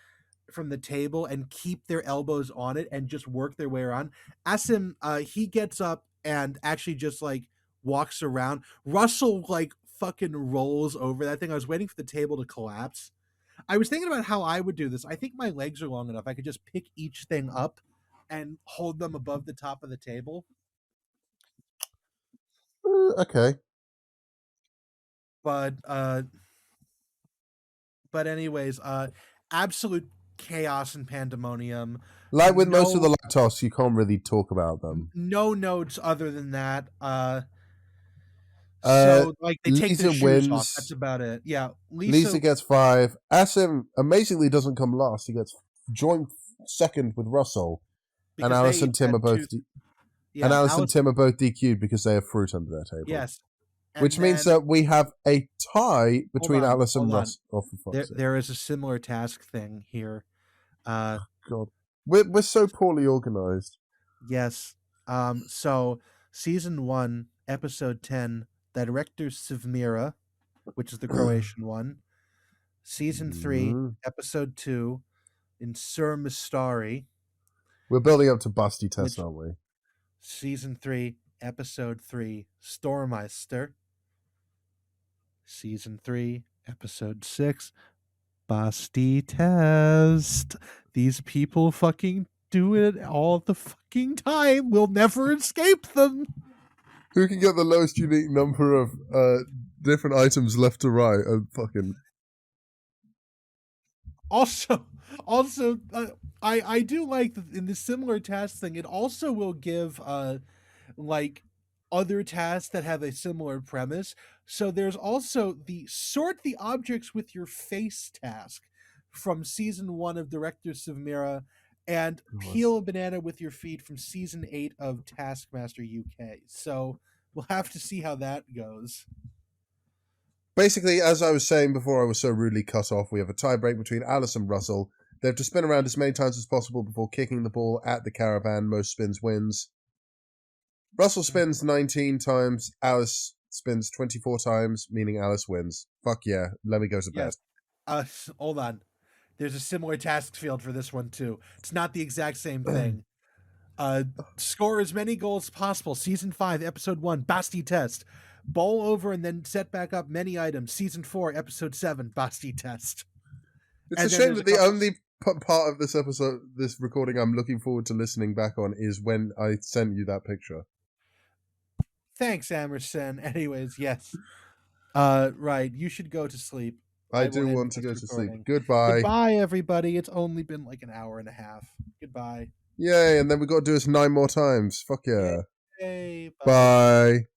table and keep their elbows on it and just work their way around. Asim, he gets up and actually just like walks around. Russell like fucking rolls over that thing. I was waiting for the table to collapse. I was thinking about how I would do this. I think my legs are long enough. I could just pick each thing up and hold them above the top of the table. Okay. But anyways, absolute chaos and pandemonium. Like with most of the live tasks, you can't really talk about them. No notes other than that. So like they take their shoes off. That's about it. Yeah. Lisa gets 5. Asim amazingly doesn't come last. He gets joint second with Russell. And Alice and Tim are both Tim are both DQ'd because they have fruit under their table. Yes. Which means that we have a tie between Alice and Russ. Oh, for fuck's sake. There is a similar task thing here. God. We're so poorly organized. Yes. So, Season 1, Episode 10, Director Sivmira, which is the Croatian one. Season 3, Episode 2, Insur Mistari. We're building up to Busty Test, aren't we? Season 3, Episode 3, Stormeister. Season 3, Episode 6, Busty Test. These people fucking do it all the fucking time. We'll never escape them. Who can get the lowest unique number of different items left to right? Fucking. Also, I do like that in the similar task thing. It also will give like other tasks that have a similar premise. So there's also the sort the objects with your face task from Season 1 of Director Sivmira, and peel a banana with your feet from Season 8 of Taskmaster UK. So we'll have to see how that goes. Basically, as I was saying before I was so rudely cut off, we have a tie-break between Alice and Russell. They have to spin around as many times as possible before kicking the ball at the caravan. Most spins wins. Russell spins 19 times. Alice spins 24 times, meaning Alice wins. Fuck yeah. Let me go to bed. Hold on. There's a similar task field for this one, too. It's not the exact same thing. Score as many goals as possible. Season 5, Episode 1, Basti Test. Bowl over and then set back up many items. Season 4, Episode 7, Basti Test. It's a shame that the only part of this episode, this recording I'm looking forward to listening back on is when I sent you that picture. Thanks, Emerson. Anyways, yes. Right, you should go to sleep. I do want to go to sleep. Goodbye. Goodbye, everybody. It's only been like an hour and a half. Goodbye. Yay, and then we've got to do this 9 more times. Fuck yeah. Yay. Bye.